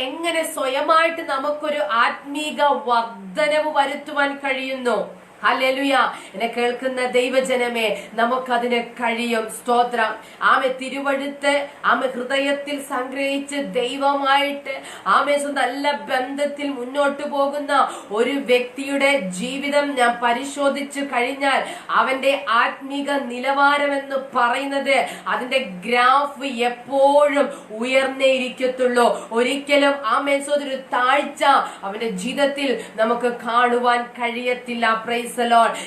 എങ്ങനെ സ്വയമായിട്ട് നമുക്കൊരു ആത്മീക വർധനവ് വരുത്തുവാൻ കഴിയുന്നു? ഹല്ലേലൂയ. എന്നെ കേൾക്കുന്ന ദൈവജനമേ, നമുക്കതിന് കഴിയും. സ്തോത്രം. ആമെ തിരുവഴുത്ത് ഹൃദയത്തിൽ സംഗ്രഹിച്ച് ദൈവമായിട്ട് നല്ല ബന്ധത്തിൽ മുന്നോട്ട് പോകുന്ന ഒരു വ്യക്തിയുടെ ജീവിതം ഞാൻ പരിശോധിച്ചു കഴിഞ്ഞാൽ അവന്റെ ആത്മീക നിലവാരം എന്ന് പറയുന്നത് അതിന്റെ ഗ്രാഫ് എപ്പോഴും ഉയർന്നേ ഇരിക്കത്തുള്ളൂ. ഒരിക്കലും ഒരു താഴ്ച അവന്റെ ജീവിതത്തിൽ നമുക്ക് കാണുവാൻ കഴിയത്തില്ല.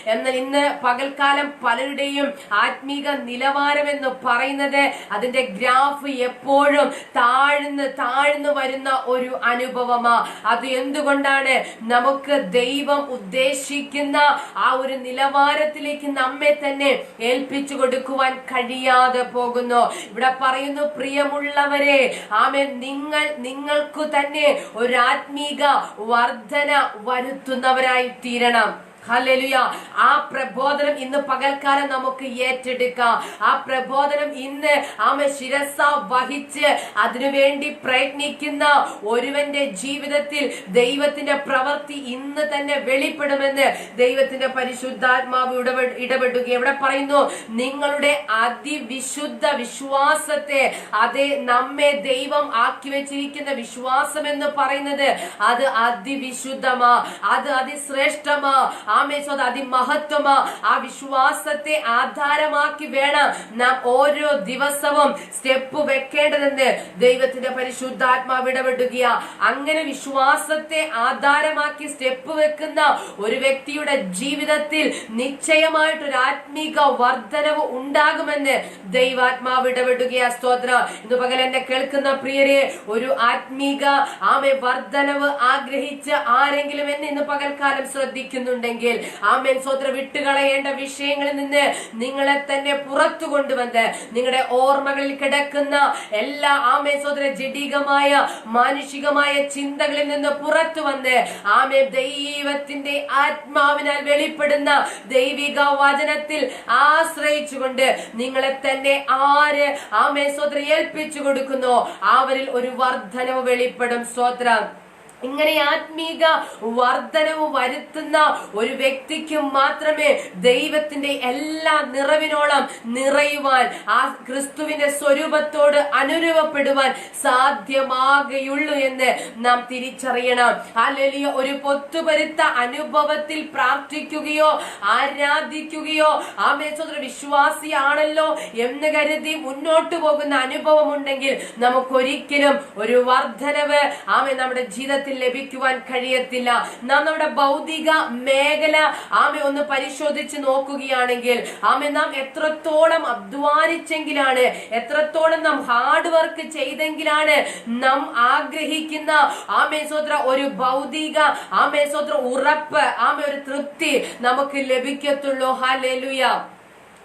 എന്നാൽ ഇന്ന് പകൽക്കാലം പലരുടെയും ആത്മീക നിലവാരം എന്ന് പറയുന്നത് അതിന്റെ ഗ്രാഫ് എപ്പോഴും താഴ്ന്നു വരുന്ന ഒരു അനുഭവമാ. അത് എന്തുകൊണ്ടാണ്? നമുക്ക് ദൈവം ഉദ്ദേശിക്കുന്ന ആ ഒരു നിലവാരത്തിലേക്ക് നമ്മെ തന്നെ ഏൽപ്പിച്ചു കൊടുക്കുവാൻ കഴിയാതെ പോകുന്നു. ഇവിടെ പറയുന്നു, പ്രിയമുള്ളവരെ, നിങ്ങൾക്ക് തന്നെ ഒരു ആത്മീക വർധന വരുത്തുന്നവരായി തീരണം. ഹല്ലേലൂയ. ആ പ്രബോധനം ഇന്ന് പകൽക്കാലം നമുക്ക് ഏറ്റെടുക്കാം. ആ പ്രബോധനം ഇന്ന് ശിരസ വഹിച്ച് അതിനുവേണ്ടി പ്രയത്നിക്കുന്ന ഒരുവന്റെ ജീവിതത്തിൽ ദൈവത്തിന്റെ പ്രവൃത്തി ഇന്ന് തന്നെ വെളിപ്പെടുമെന്ന് ദൈവത്തിന്റെ പരിശുദ്ധാത്മാവ് ഇടപെടുക. എവിടെ പറയുന്നു? നിങ്ങളുടെ അതിവിശുദ്ധ വിശ്വാസത്തെ, അതേ നമ്മെ ദൈവം ആക്കി വെച്ചിരിക്കുന്ന വിശ്വാസം എന്ന് പറയുന്നത് അത് അതിവിശുദ്ധമാ, അത് അതിശ്രേഷ്ഠമാ, അതിമഹത്വമാ. ആ വിശ്വാസത്തെ ആധാരമാക്കി വേണം നാം ഓരോ ദിവസവും സ്റ്റെപ്പ് വെക്കേണ്ടതെന്ന് ദൈവത്തിന്റെ പരിശുദ്ധാത്മാവ് ഇടപെടുക. അങ്ങനെ വിശ്വാസത്തെ ആധാരമാക്കി സ്റ്റെപ്പ് വെക്കുന്ന ഒരു വ്യക്തിയുടെ ജീവിതത്തിൽ നിശ്ചയമായിട്ടൊരു ആത്മീക വർധനവ് ഉണ്ടാകുമെന്ന് ദൈവാത്മാവ് ഇടപെടുക. സ്തോത്രം. ഇന്ന് പകൽ എന്നെ കേൾക്കുന്ന പ്രിയരെ, ഒരു ആത്മീക വർധനവ് ആഗ്രഹിച്ച് ആരെങ്കിലും എന്നെ ഇന്ന് പകൽക്കാലം ശ്രദ്ധിക്കുന്നുണ്ടെങ്കിൽ സ്വത്ര വിട്ടുകളയേണ്ട വിഷയങ്ങളിൽ നിന്ന് നിങ്ങളെ തന്നെ പുറത്തു കൊണ്ടുവന്ന് നിങ്ങളുടെ ഓർമ്മകളിൽ കിടക്കുന്ന എല്ലാ സ്വത്ര ജഡികമായ മാനുഷികമായ ചിന്തകളിൽ നിന്ന് പുറത്തു വന്ന് ദൈവത്തിന്റെ ആത്മാവിനാൽ വെളിപ്പെടുന്ന ദൈവിക വചനത്തിൽ ആശ്രയിച്ചുകൊണ്ട് നിങ്ങളെ തന്നെ ആര് സ്വത്ര ഏൽപ്പിച്ചു കൊടുക്കുന്നു അവരിൽ ഒരു വർധനവ് വെളിപ്പെടും. സ്തോത്രം. ഇങ്ങനെ ആത്മീക വർധനവ് വരുത്തുന്ന ഒരു വ്യക്തിക്ക് മാത്രമേ ദൈവത്തിന്റെ എല്ലാ നിറവിനോളം നിറയുവാൻ, ആ ക്രിസ്തുവിന്റെ സ്വരൂപത്തോട് അനുരൂപപ്പെടുവാൻ സാധ്യമാകുകയുള്ളൂ എന്ന് നാം തിരിച്ചറിയണം. ഹല്ലേലൂയ. ഒരു പൊത്തുപരുത്ത അനുഭവത്തിൽ പ്രാർത്ഥിക്കുകയോ ആരാധിക്കുകയോ വിശ്വാസിയാണല്ലോ എന്ന് കരുതി മുന്നോട്ട് പോകുന്ന അനുഭവം ഉണ്ടെങ്കിൽ നമുക്കൊരിക്കലും ഒരു വർധനവ് നമ്മുടെ ജീവിതത്തിൽ ലഭിക്കുവാൻ കഴിയത്തില്ല. നാം നമ്മുടെ ഭൗതിക മേഖല ഒന്ന് പരിശോധിച്ച് നോക്കുകയാണെങ്കിൽ നാം എത്രത്തോളം അധ്വാനിച്ചെങ്കിലാണ്, എത്രത്തോളം നാം ഹാർഡ് വർക്ക് ചെയ്തെങ്കിലാണ് നാം ആഗ്രഹിക്കുന്ന ഒരു ഭൗതിക ഉറപ്പ്, ഒരു തൃപ്തി നമുക്ക് ലഭിക്കത്തുള്ളൂ. ഹല്ലേലൂയ.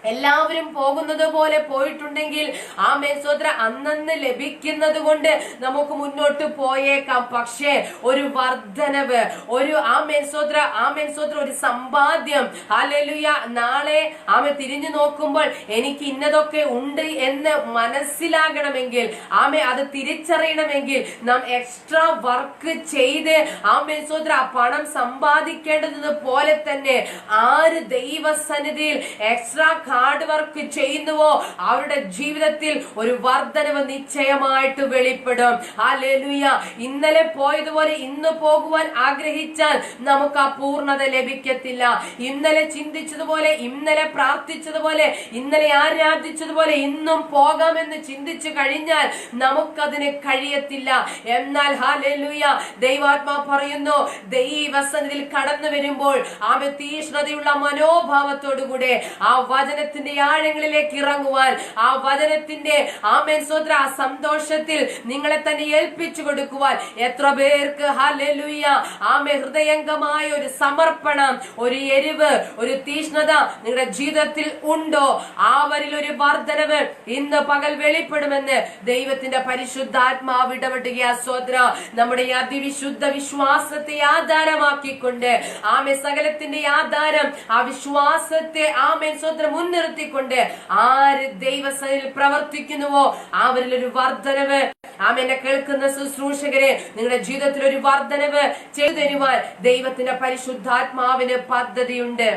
എല്ലാവരും പോകുന്നത് പോലെ പോയിട്ടുണ്ടെങ്കിൽ അന്നന്ന് ലഭിക്കുന്നത് കൊണ്ട് നമുക്ക് മുന്നോട്ട് പോയേക്കാം. പക്ഷേ ഒരു വർധനവ്, ഒരു ഒരു സമ്പാദ്യം, ഹല്ലേലൂയ, നാളെ തിരിഞ്ഞു നോക്കുമ്പോൾ എനിക്ക് ഇന്നതൊക്കെ ഉണ്ട് എന്ന് മനസ്സിലാകണമെങ്കിൽ അത് തിരിച്ചറിയണമെങ്കിൽ നാം എക്സ്ട്രാ വർക്ക് ചെയ്ത് ആ പണം സമ്പാദിക്കേണ്ടത് പോലെ തന്നെ ആര് ദൈവസന്നിധിയിൽ എക്സ്ട്രാ ഹാർഡ് വർക്ക് ചെയ്യുന്നുവോ അവരുടെ ജീവിതത്തിൽ ഒരു വർധനവ് നിശ്ചയമായിട്ട് വെളിപ്പെടും. ഹല്ലേലൂയ. ഇന്നലെ പോയതുപോലെ ഇന്ന് പോകുവാൻ ആഗ്രഹിച്ചാൽ നമുക്ക് ആ പൂർണ്ണത ലഭിക്കത്തില്ല. ഇന്നലെ ചിന്തിച്ചതുപോലെ, ഇന്നലെ പ്രാർത്ഥിച്ചതുപോലെ, ഇന്നലെ ആരാധിച്ചതുപോലെ ഇന്നും പോകാമെന്ന് ചിന്തിച്ചു കഴിഞ്ഞാൽ നമുക്കതിന് കഴിയത്തില്ല. എന്നാൽ ഹല്ലേലൂയ, ദൈവാത്മാ പറയുന്നു, ദൈവസന്നിധിയിൽ കടന്നു വരുമ്പോൾ തീഷ്ണതയുള്ള മനോഭാവത്തോടുകൂടെ ആ വചനത്തിന്റെ ആഴങ്ങളിലേക്ക് ഇറങ്ങുവാൻ, ആ വചനത്തിന്റെ സന്തോഷത്തിൽ നിങ്ങളെ തന്നെ ഏൽപ്പിച്ചു കൊടുക്കുവാൻ എത്ര പേർക്ക് ഹല്ലേലൂയ ഹൃദയംഗമായ ഒരു സമർപ്പണം, ഒരു എരിവ്, ഒരു തീഷ്ണത നിങ്ങളുടെ ജീവിതത്തിൽ ഉണ്ടോ? അവരിൽ ഒരു വർധനവ് ഇന്ന് പകൽ വെളിപ്പെടുമെന്ന് ദൈവത്തിന്റെ പരിശുദ്ധാത്മാവ് ഇടപെടുക. സ്വത്ര നമ്മുടെ അതിവിശുദ്ധ വിശ്വാസത്തെ ആധാരമാക്കിക്കൊണ്ട് സകലത്തിന്റെ ആധാരം ആ വിശ്വാസത്തെ സ്വത്ര മുൻ മുൻനിർത്തിക്കൊണ്ട് ആര് ദൈവസന്നിധിയിൽ പ്രവർത്തിക്കുന്നുവോ അവരിൽ ഒരു വർധനവ്, ആമേനെ കേൾക്കുന്ന ശുശ്രൂഷകരെ, നിങ്ങളുടെ ജീവിതത്തിൽ ഒരു വർധനവ് ചെയ്തു തരുവാൻ ദൈവത്തിന്റെ പരിശുദ്ധാത്മാവിന് പദ്ധതിയുണ്ട്.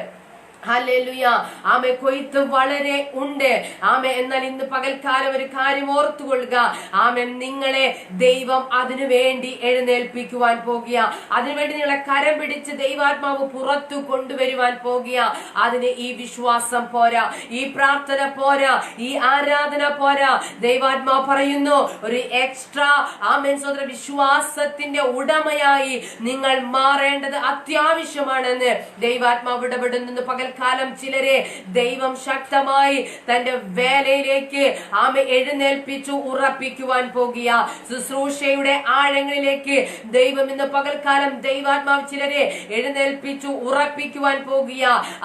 ഹല്ലേലൂയ. ആമേ, കൊയ്ത്ത് വളരെ ഉണ്ട്. ആമേ, എന്നാൽ ഇന്ന് പകൽക്കാലം ഒരു കാര്യം ഓർത്തുകൊള്ളുക. ആമേ, നിങ്ങളെ ദൈവം അതിനു വേണ്ടി എഴുന്നേൽപ്പിക്കുവാൻ പോകുക. അതിനുവേണ്ടി നിങ്ങളെ കരം പിടിച്ച് ദൈവാത്മാവ് പുറത്തു കൊണ്ടുവരുവാൻ പോകുക. അതിന് ഈ വിശ്വാസം പോരാ, ഈ പ്രാർത്ഥന പോരാ, ഈ ആരാധന പോരാ. ദൈവാത്മാവ് പറയുന്നു, ഒരു എക്സ്ട്രാ ആമേൻ സഹോദര വിശ്വാസത്തിന്റെ ഉടമയായി നിങ്ങൾ മാറേണ്ടത് അത്യാവശ്യമാണെന്ന് ദൈവാത്മാവ് ഇടപെടുന്നു. പകൽക്കാലം ചിലരെ ദൈവം ശക്തമായി തന്റെ വേലയിലേക്ക് ആമേ എഴുന്നേൽപ്പിച്ചു ഉറപ്പിക്കുവാൻ പോകുക. ശുശ്രൂഷയുടെ ആഴങ്ങളിലേക്ക് ദൈവം ഇന്ന് പകൽക്കാലം ദൈവാത്മാവ് ചിലരെ എഴുന്നേൽപ്പിച്ചു ഉറപ്പിക്കുവാൻ പോകുക.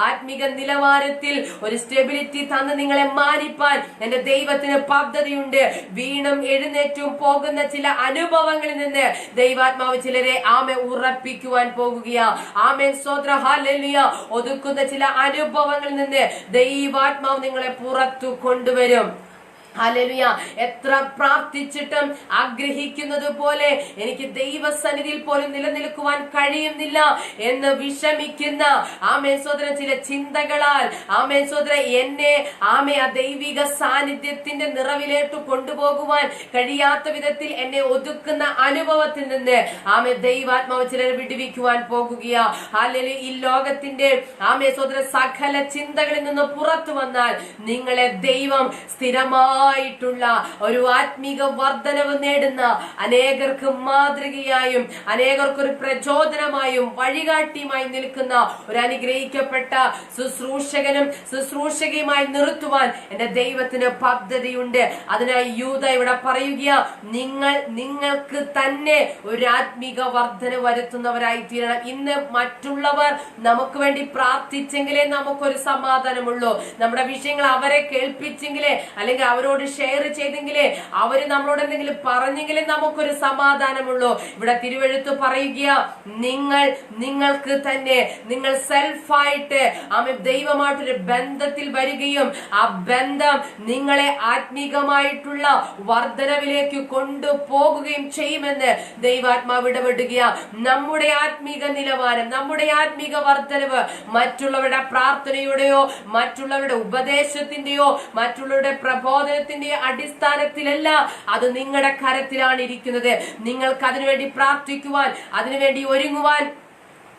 ആത്മീക നിലവാരത്തിൽ ഒരു സ്റ്റെബിലിറ്റി തന്ന് നിങ്ങളെ മാനിപ്പാൻ എന്റെ ദൈവത്തിന് പദ്ധതിയുണ്ട്. വീണും എഴുന്നേറ്റും പോകുന്ന ചില അനുഭവങ്ങളിൽ നിന്ന് ദൈവാത്മാവ് ചിലരെ ആമേ ഉറപ്പിക്കുവാൻ പോകുക. ആമേൻ സ്തോത്ര ഹല്ലേലൂയ. ഒതുക്കുന്ന ചില അനുഭവങ്ങളിൽ നിന്ന് ദൈവാത്മാവ് നിങ്ങളെ പുറത്തു കൊണ്ടുവരും. ഹല്ലേലൂയ. എത്ര പ്രാർത്ഥിച്ചിട്ടും ആഗ്രഹിക്കുന്നത് പോലെ എനിക്ക് ദൈവസന്നിധിയിൽ പോലും നിലനിൽക്കുവാൻ കഴിയുന്നില്ല എന്ന് വിഷമിക്കുന്ന ആമേൻ സഹോദരൻ ചില ചിന്തകളാൽ ആമേൻ സഹോദരൻ എന്നെ ആമേ ആ ദൈവിക സാന്നിധ്യത്തിന്റെ നിറവിലേക്ക് കൊണ്ടുപോകുവാൻ കഴിയാത്ത വിധത്തിൽ എന്നെ ഒതുക്കുന്ന അനുഭവത്തിൽ നിന്ന് ആമേ ദൈവാത്മാവ് ചിലരെ വിടുവിക്കുവാൻ പോകുകയാ. ഹല്ലേലൂയ. ഈ ലോകത്തിന്റെ ആമേ സഹോദരൻ സകല ചിന്തകളിൽ നിന്ന് പുറത്തു വന്നാൽ നിങ്ങളെ ദൈവം സ്ഥിരമായി ഒരു ആത്മീക വർധനവ് നേടുന്ന, അനേകർക്ക് മാതൃകയായും അനേകർക്ക് ഒരു പ്രചോദനമായും വഴികാട്ടിയുമായി നിൽക്കുന്ന ഒരു അനുഗ്രഹിക്കപ്പെട്ട ശുശ്രൂഷകനും ശുശ്രൂഷകയുമായി നിർത്തുവാൻ എന്റെ ദൈവത്തിന് പദ്ധതിയുണ്ട്. അതിനായി യൂദ ഇവിടെ പറയുക, നിങ്ങൾക്ക് തന്നെ ഒരു ആത്മീക വർധന വരുത്തുന്നവരായി തീരണം. ഇന്ന് മറ്റുള്ളവർ നമുക്ക് വേണ്ടി പ്രാർത്ഥിച്ചെങ്കിലേ നമുക്കൊരു സമാധാനമുള്ളൂ. നമ്മുടെ വിഷയങ്ങൾ അവരെ കേൾപ്പിച്ചെങ്കിലേ, അല്ലെങ്കിൽ അവരോട് ഷെയർ ചെയ്തെങ്കിലേ, അവര് നമ്മളോട് എന്തെങ്കിലും പറഞ്ഞെങ്കിലേ നമുക്കൊരു സമാധാനമുള്ളൂ. ഇവിടെ തിരുവെഴുത്ത് പറയുക, നിങ്ങൾക്ക് തന്നെ, നിങ്ങൾ സെൽഫായിട്ട് ദൈവമായിട്ടൊരു ബന്ധത്തിൽ വരികയും ആ ബന്ധം നിങ്ങളെ ആത്മീകമായിട്ടുള്ള വർധനവിലേക്ക് കൊണ്ടുപോകുകയും ചെയ്യുമെന്ന് ദൈവാത്മാവ് ഇടപെടുക. നമ്മുടെ ആത്മീക നിലവാരം, നമ്മുടെ ആത്മീക വർധനവ് മറ്റുള്ളവരുടെ പ്രാർത്ഥനയുടെയോ മറ്റുള്ളവരുടെ ഉപദേശത്തിന്റെയോ മറ്റുള്ളവരുടെ പ്രബോധനത്തിന്റെയോ അടിസ്ഥാനത്തിലല്ല, അത് നിങ്ങളുടെ കരത്തിലാണ് ഇരിക്കുന്നത്. നിങ്ങൾക്ക് അതിനുവേണ്ടി പ്രാർത്ഥിക്കുവാൻ, അതിനുവേണ്ടി ഒരുങ്ങുവാൻ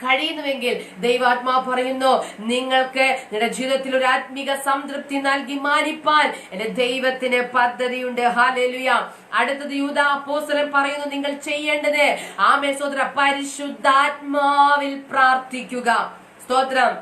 കഴിയുന്നുവെങ്കിൽ ദൈവാത്മാവ് പറയുന്നു, നിങ്ങൾക്ക് നിങ്ങളുടെ ജീവിതത്തിൽ ഒരു ആത്മീക സംതൃപ്തി നൽകി മാനിപ്പാൻ എന്റെ ദൈവത്തിന് പദ്ധതിയുണ്ട്. ഹല്ലേലൂയ. അടുത്തത് യൂദാ അപ്പോസ്തലൻ പറയുന്നു, നിങ്ങൾ ചെയ്യേണ്ടത് ആമേൻ സഹോദര പരിശുദ്ധാത്മാവിൽ പ്രാർത്ഥിക്കുക. സ്തോത്രം.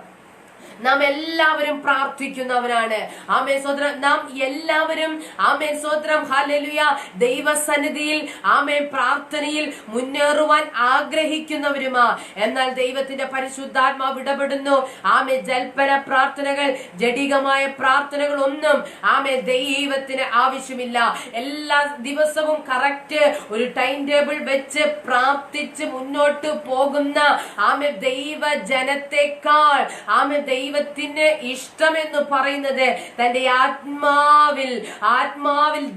നാം എല്ലാവരും പ്രാർത്ഥിക്കുന്നവരാണ്. ആമേൻ സ്തോത്രം. നാം എല്ലാവരും ആമേൻ സ്തോത്രം ഹല്ലേലൂയ ദൈവസന്നിധിയിൽ ആമേൻ പ്രാർത്ഥനയിൽ മുന്നേറുവാൻ ആഗ്രഹിക്കുന്നവരുമാ. എന്നാൽ ദൈവത്തിന്റെ പരിശുദ്ധാത്മാവ് ഇടപെടുന്നു. ആമേൻ ജൽപ്പന പ്രാർത്ഥനകൾ, ജഡികമായ പ്രാർത്ഥനകൾ ഒന്നും ആമേൻ ദൈവത്തിന് ആവശ്യമില്ല. എല്ലാ ദിവസവും കറക്റ്റ് ഒരു ടൈം ടേബിൾ വെച്ച് പ്രാർത്ഥിച്ച് മുന്നോട്ട് പോകുന്ന ആമേൻ ദൈവ ജനത്തെക്കാൾ ആമേൻ ദൈവത്തിന് ഇഷ്ടമെന്ന് പറയുന്നത് തന്റെ ആത്മാവിൽ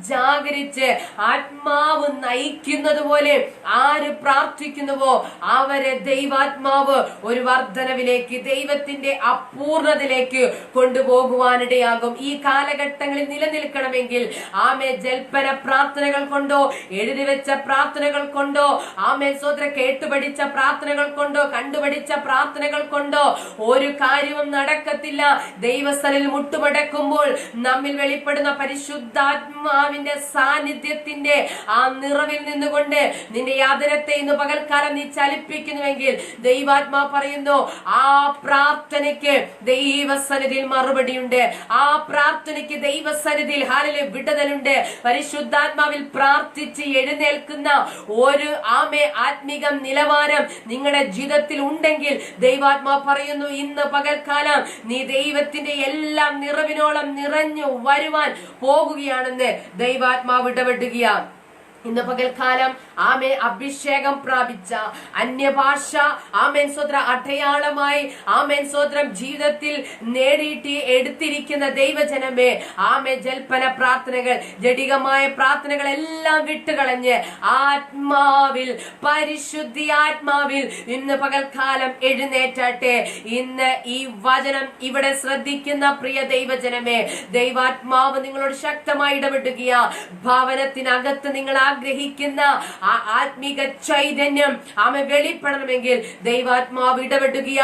ജാഗരിച്ച് ആത്മാവ് നയിക്കുന്നത് പോലെ ആര് പ്രാർത്ഥിക്കുന്നുവോ അവരെ ദൈവാത്മാവ് ഒരു വർധനവിലേക്ക്, ദൈവത്തിന്റെ അപൂർണതയിലേക്ക് കൊണ്ടുപോകുവാനിടയാകും. ഈ കാലഘട്ടങ്ങളിൽ നിലനിൽക്കണമെങ്കിൽ ആമേ ജൽപ്പന പ്രാർത്ഥനകൾ കൊണ്ടോ, എഴുതി വെച്ച പ്രാർത്ഥനകൾ കൊണ്ടോ, ആമേ സ്വത്ര കേട്ടുപഠിച്ച പ്രാർത്ഥനകൾ കൊണ്ടോ, കണ്ടുപഠിച്ച പ്രാർത്ഥനകൾ കൊണ്ടോ ഒരു കാര്യവും നടക്കത്തില്ല. ദൈവസ്ഥലിൽ മുട്ടുമടക്കുമ്പോൾ നമ്മിൽ വെളിപ്പെടുന്ന പരിശുദ്ധാത്മാവിന്റെ സാന്നിധ്യത്തിന്റെ ആ നിറവിൽ നിന്നുകൊണ്ട് നിന്റെ യാതനത്തെ ഇന്ന് പകൽക്കാലം നീ ചലിപ്പിക്കുന്നുവെങ്കിൽ ദൈവാത്മാ പറയുന്നു, ആ പ്രാർത്ഥനയ്ക്ക് ദൈവസന്നിധിയിൽ മറുപടിയുണ്ട്. ആ പ്രാർത്ഥനയ്ക്ക് ദൈവസന്നിധിയിൽ ഹാലിലെ വിടുതലുണ്ട്. പരിശുദ്ധാത്മാവിൽ പ്രാർത്ഥിച്ച് എഴുന്നേൽക്കുന്ന ഒരു ആത്മീക നിലവാരം നിങ്ങളുടെ ജീവിതത്തിൽ ഉണ്ടെങ്കിൽ ദൈവാത്മാ പറയുന്നു, ഇന്ന് പകൽക്കാലം നീ ദൈവത്തിന്റെ എല്ലാം നിറവിനോളം നിറഞ്ഞു വരുവാൻ പോകുകയാണെന്ന് ദൈവാത്മാവ് ഇടപെടുകയാണ്. ഇന്ന് പകൽക്കാലം ആമേ അഭിഷേകം പ്രാപിച്ച അന്യഭാഷ ആമേൻ സ്വത്രം അടയാളമായി ആമേൻ സ്വത്രം ജീവിതത്തിൽ നേടിയിട്ട് എടുത്തിരിക്കുന്ന ദൈവജനമേ, ആമേ ജൽപ്പന പ്രാർത്ഥനകൾ, ജഡികമായ പ്രാർത്ഥനകൾ എല്ലാം വിട്ടുകളഞ്ഞ് ആത്മാവിൽ, പരിശുദ്ധി ആത്മാവിൽ ഇന്ന് പകൽക്കാലം എഴുന്നേറ്റട്ടെ. ഇന്ന് ഈ വചനം ഇവിടെ ശ്രദ്ധിക്കുന്ന പ്രിയ ദൈവജനമേ, ദൈവാത്മാവ് നിങ്ങളോട് ശക്തമായി ഇടപെടുകയ. ഭവനത്തിനകത്ത് നിങ്ങൾ ആഗ്രഹിക്കുന്ന ആ ആത്മീക ചൈതന്യം ആമെ വെളിപ്പെടണമെങ്കിൽ ദൈവാത്മാവ് ഇടപെടുകയ.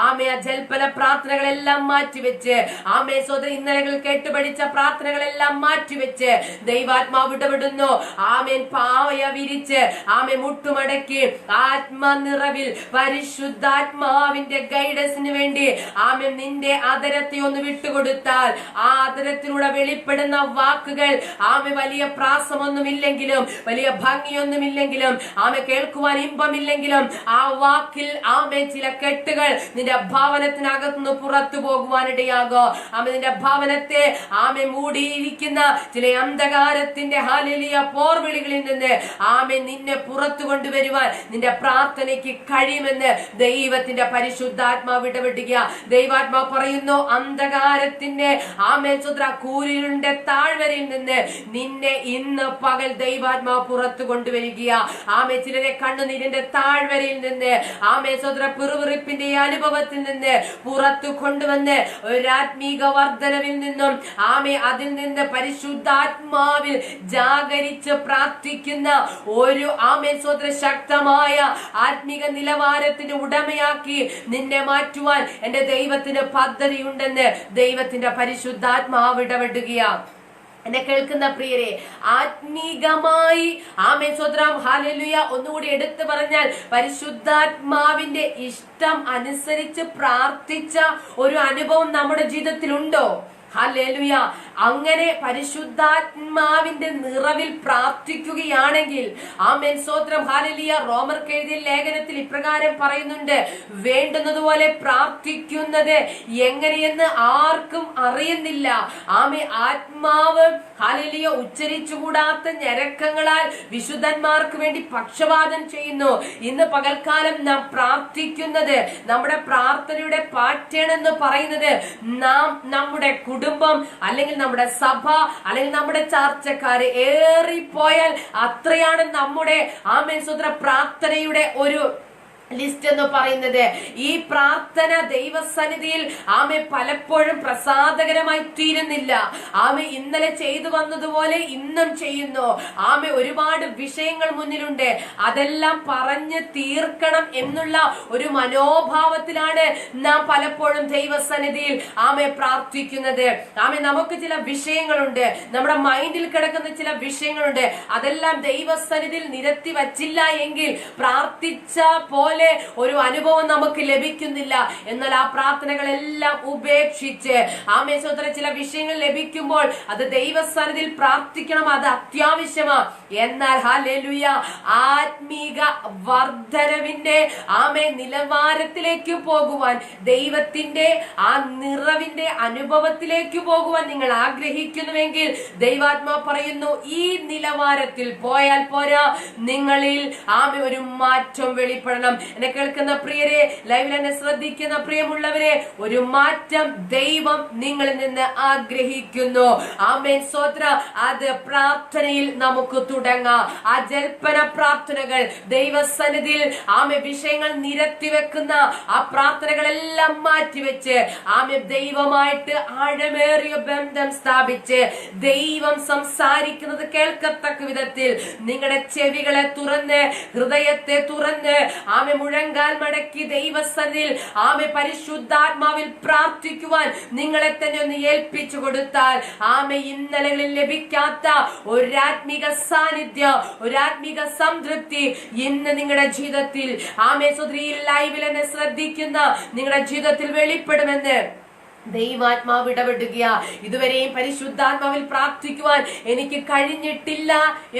ആമെ ആ ജൽപ്പന പ്രാർത്ഥനകളെല്ലാം മാറ്റിവെച്ച്, ആമേ സ്വതന്ത്ര ഇന്നലകൾ കേട്ടുപഠിച്ച പ്രാർത്ഥനകളെല്ലാം മാറ്റിവെച്ച് ദൈവാത്മാവ് ഇടപെടുന്നു. ആമേൻ പായ വിരിച്ച് ആമെ മുട്ടുമടക്കി ആത്മനിറവിൽ പരിശുദ്ധാത്മാവിന്റെ ഗൈഡൻസിന് വേണ്ടി ആമെ നിന്റെ ആദരത്തെ ഒന്ന് വിട്ടുകൊടുത്താൽ ആ ആദരത്തിലൂടെ വെളിപ്പെടുന്ന വാക്കുകൾ ആമെ വലിയ പ്രാസമൊന്നുമില്ലെങ്കിലും, വലിയ ഭംഗിയൊന്നുമില്ലെങ്കിലും, ആമെ കേൾക്കുവാൻ ഇമ്പമില്ലെങ്കിലും ആ വാക്കിൽ ആമെ ചില കെട്ടുകൾ നിന്റെ ഭവനത്തിനകത്തുനിന്ന് പുറത്തു പോകുവാനിടയാകോ. ആമെ നിന്റെ ഭവനത്തെ ആമെ മൂടിയിരിക്കുന്ന ചില അന്ധകാരത്തിന്റെ ഹാലേലിയ പോർവിളികളിൽ നിന്ന് ആമെ നിന്നെ പുറത്തു കൊണ്ടുവരുവാൻ നിന്റെ പ്രാർത്ഥനയ്ക്ക് കഴിയുമെന്ന് ദൈവത്തിന്റെ പരിശുദ്ധാത്മാവ് ഇടപെടുക. ദൈവാത്മാവ് പറയുന്നു, അന്ധകാരത്തിന്റെ ആമേ സുദ്ര കൂരിരുളിന്റെ താഴ്വരയിൽ നിന്ന് നിന്നെ ഇന്ന് പകൽ ദൈവാത്മാവ് പുറത്തു കൊണ്ടുവരിക. ആമേ ചിലരെ കണ്ണുനീരിന്റെ താഴ്വരയിൽ നിന്ന് ആമേ സ്വത്ര പിറുവിറിപ്പിന്റെ അനുഭവത്തിൽ നിന്ന് പുറത്തു കൊണ്ടുവന്ന് ഒരാത്മീക വർധനവിൽ നിന്നും ആമേ അതിൽ നിന്ന് പരിശുദ്ധാത്മാവിൽ ജാഗരിച്ച് പ്രാർത്ഥിക്കുന്ന ഒരു ആമേ സ്വത്ര ശക്തമായ ആത്മീക നിലവാരത്തിന് ഉടമയാക്കി നിന്നെ മാറ്റുവാൻ എന്റെ ദൈവത്തിന് പദ്ധതിയുണ്ടെന്ന് ദൈവത്തിന്റെ പരിശുദ്ധാത്മാവ് ഇടപെടുകയാണ്. എന്നെ കേൾക്കുന്ന പ്രിയരെ, ആത്മീകമായി ആമേ സ്വത്രം ഹല്ലേലൂയ ഒന്നുകൂടി എടുത്തു പറഞ്ഞാൽ പരിശുദ്ധാത്മാവിന്റെ ഇഷ്ടം അനുസരിച്ച് പ്രാർത്ഥിച്ച ഒരു അനുഭവം നമ്മുടെ ജീവിതത്തിൽ ഉണ്ടോ? ഹല്ലേലൂയ. അങ്ങനെ പരിശുദ്ധാത്മാവിന്റെ നിറവിൽ പ്രാർത്ഥിക്കുകയാണെങ്കിൽ ആമേൻ സ്തോത്രം ഹല്ലേലൂയ. റോമർക്ക് എഴുതിയ ലേഖനത്തിൽ ഇപ്രകാരം പറയുന്നുണ്ട്, വേണ്ടുന്നതുപോലെ പ്രാർത്ഥിക്കുന്നത് എങ്ങനെയെന്ന് ആർക്കും അറിയുന്നില്ല. ആമേ ആത്മാവ് ഹല്ലേലൂയ ഉച്ചരിച്ചുകൂടാത്ത ഞരക്കങ്ങളാൽ വിശുദ്ധന്മാർക്ക് വേണ്ടി പക്ഷപാതം ചെയ്യുന്നു. ഇന്ന് പകൽക്കാലം നാം പ്രാർത്ഥിക്കുന്നത്, നമ്മുടെ പ്രാർത്ഥനയുടെ പാറ്റേൺ എന്ന് പറയുന്നത് നാം നമ്മുടെ കുടുംബം അല്ലെങ്കിൽ നമ്മുടെ സഭ അല്ലെങ്കിൽ നമ്മുടെ ചർച്ചക്കാര് ഏറിപ്പോയാൽ അത്രയാണ് നമ്മുടെ ആമേൻ സ്വത്ര പ്രാർത്ഥനയുടെ ഒരു ലിസ്റ്റ് എന്ന് പറയുന്നത്. ഈ പ്രാർത്ഥന ദൈവസന്നിധിയിൽ ആമെ പലപ്പോഴും പ്രസാദകരമായി തീരുന്നില്ല. ആമെ ഇന്നലെ ചെയ്തു വന്നതുപോലെ ഇന്നും ചെയ്യുന്നു. ആമെ ഒരുപാട് വിഷയങ്ങൾ മുന്നിലുണ്ട്, അതെല്ലാം പറഞ്ഞ് തീർക്കണം എന്നുള്ള ഒരു മനോഭാവത്തിലാണ് നാം പലപ്പോഴും ദൈവസന്നിധിയിൽ ആമെ പ്രാർത്ഥിക്കുന്നത്. ആമെ നമുക്ക് ചില വിഷയങ്ങളുണ്ട്, നമ്മുടെ മൈൻഡിൽ കിടക്കുന്ന ചില വിഷയങ്ങളുണ്ട്, അതെല്ലാം ദൈവസന്നിധിയിൽ നിരത്തി വച്ചില്ല എങ്കിൽ പ്രാർത്ഥിച്ച പോലെ ഒരു അനുഭവം നമുക്ക് ലഭിക്കുന്നില്ല. എന്നാൽ ആ പ്രാർത്ഥനകളെല്ലാം ഉപേക്ഷിച്ച് ആമേ സ്വതന്ത്ര ചില വിഷയങ്ങൾ ലഭിക്കുമ്പോൾ അത് ദൈവസന്നിധിയിൽ പ്രാർത്ഥിക്കണം, അത് അത്യാവശ്യമാണ്. എന്നാൽ ഹല്ലേലൂയ ആത്മീക വർധനവിന്റെ ആമേ നിലവാരത്തിലേക്ക് പോകുവാൻ, ദൈവത്തിന്റെ ആ നിറവിന്റെ അനുഭവത്തിലേക്ക് പോകുവാൻ നിങ്ങൾ ആഗ്രഹിക്കുന്നുവെങ്കിൽ ദൈവാത്മാ പറയുന്നു, ഈ നിലവാരത്തിൽ പോയാൽ പോരാ, നിങ്ങളിൽ ആമേ ഒരു മാറ്റം വെളിപ്പെടണം. എന്നെ കേൾക്കുന്ന പ്രിയരെ, ലൈവിൽ എന്നെ ശ്രദ്ധിക്കുന്ന പ്രിയമുള്ളവരെ, ഒരു മാറ്റം ദൈവം നിങ്ങളിൽ നിന്ന് ആഗ്രഹിക്കുന്നു. ആമേൻ സ്തോത്ര. അത് പ്രാർത്ഥനയിൽ നമുക്ക് തുടങ്ങാം. ആ ജൽപ്പന പ്രാർത്ഥനകൾ ദൈവസന്നിധിയിൽ ആമേ വിഷയങ്ങൾ നിരത്തിവെക്കുന്ന ആ പ്രാർത്ഥനകളെല്ലാം മാറ്റിവെച്ച് ആമേ ദൈവമായിട്ട് ആഴമേറിയ ബന്ധം സ്ഥാപിച്ച് ദൈവം സംസാരിക്കുന്നത് കേൾക്കത്തക്ക വിധത്തിൽ നിങ്ങളുടെ ചെവികളെ തുറന്ന് ഹൃദയത്തെ തുറന്ന് ആമേ മുഴങ്കാൽ മടക്കി ദൈവസന്നിധിയിൽ ആമേ പരിശുദ്ധാത്മാവിൽ പ്രാർത്ഥിക്കുവാൻ നിങ്ങളെ തന്നെ ഒന്ന് ഏൽപ്പിച്ചു കൊടുത്താൽ ആമേ ഇന്നലകളിൽ ലഭിക്കാത്ത ഒരാത്മീക സാന്നിധ്യം, ഒരാത്മീക സംതൃപ്തി ഇന്ന് നിങ്ങളുടെ ജീവിതത്തിൽ ആമേ സുദ്രി ലൈവിൽ എന്നെ ശ്രദ്ധിക്കുന്ന നിങ്ങളുടെ ജീവിതത്തിൽ വെളിപ്പെടുമെന്ന് ദൈവാത്മാവ് ഇടപെടുക. ഇതുവരെയും പരിശുദ്ധാത്മാവിൽ പ്രാർത്ഥിക്കുവാൻ എനിക്ക് കഴിഞ്ഞിട്ടില്ല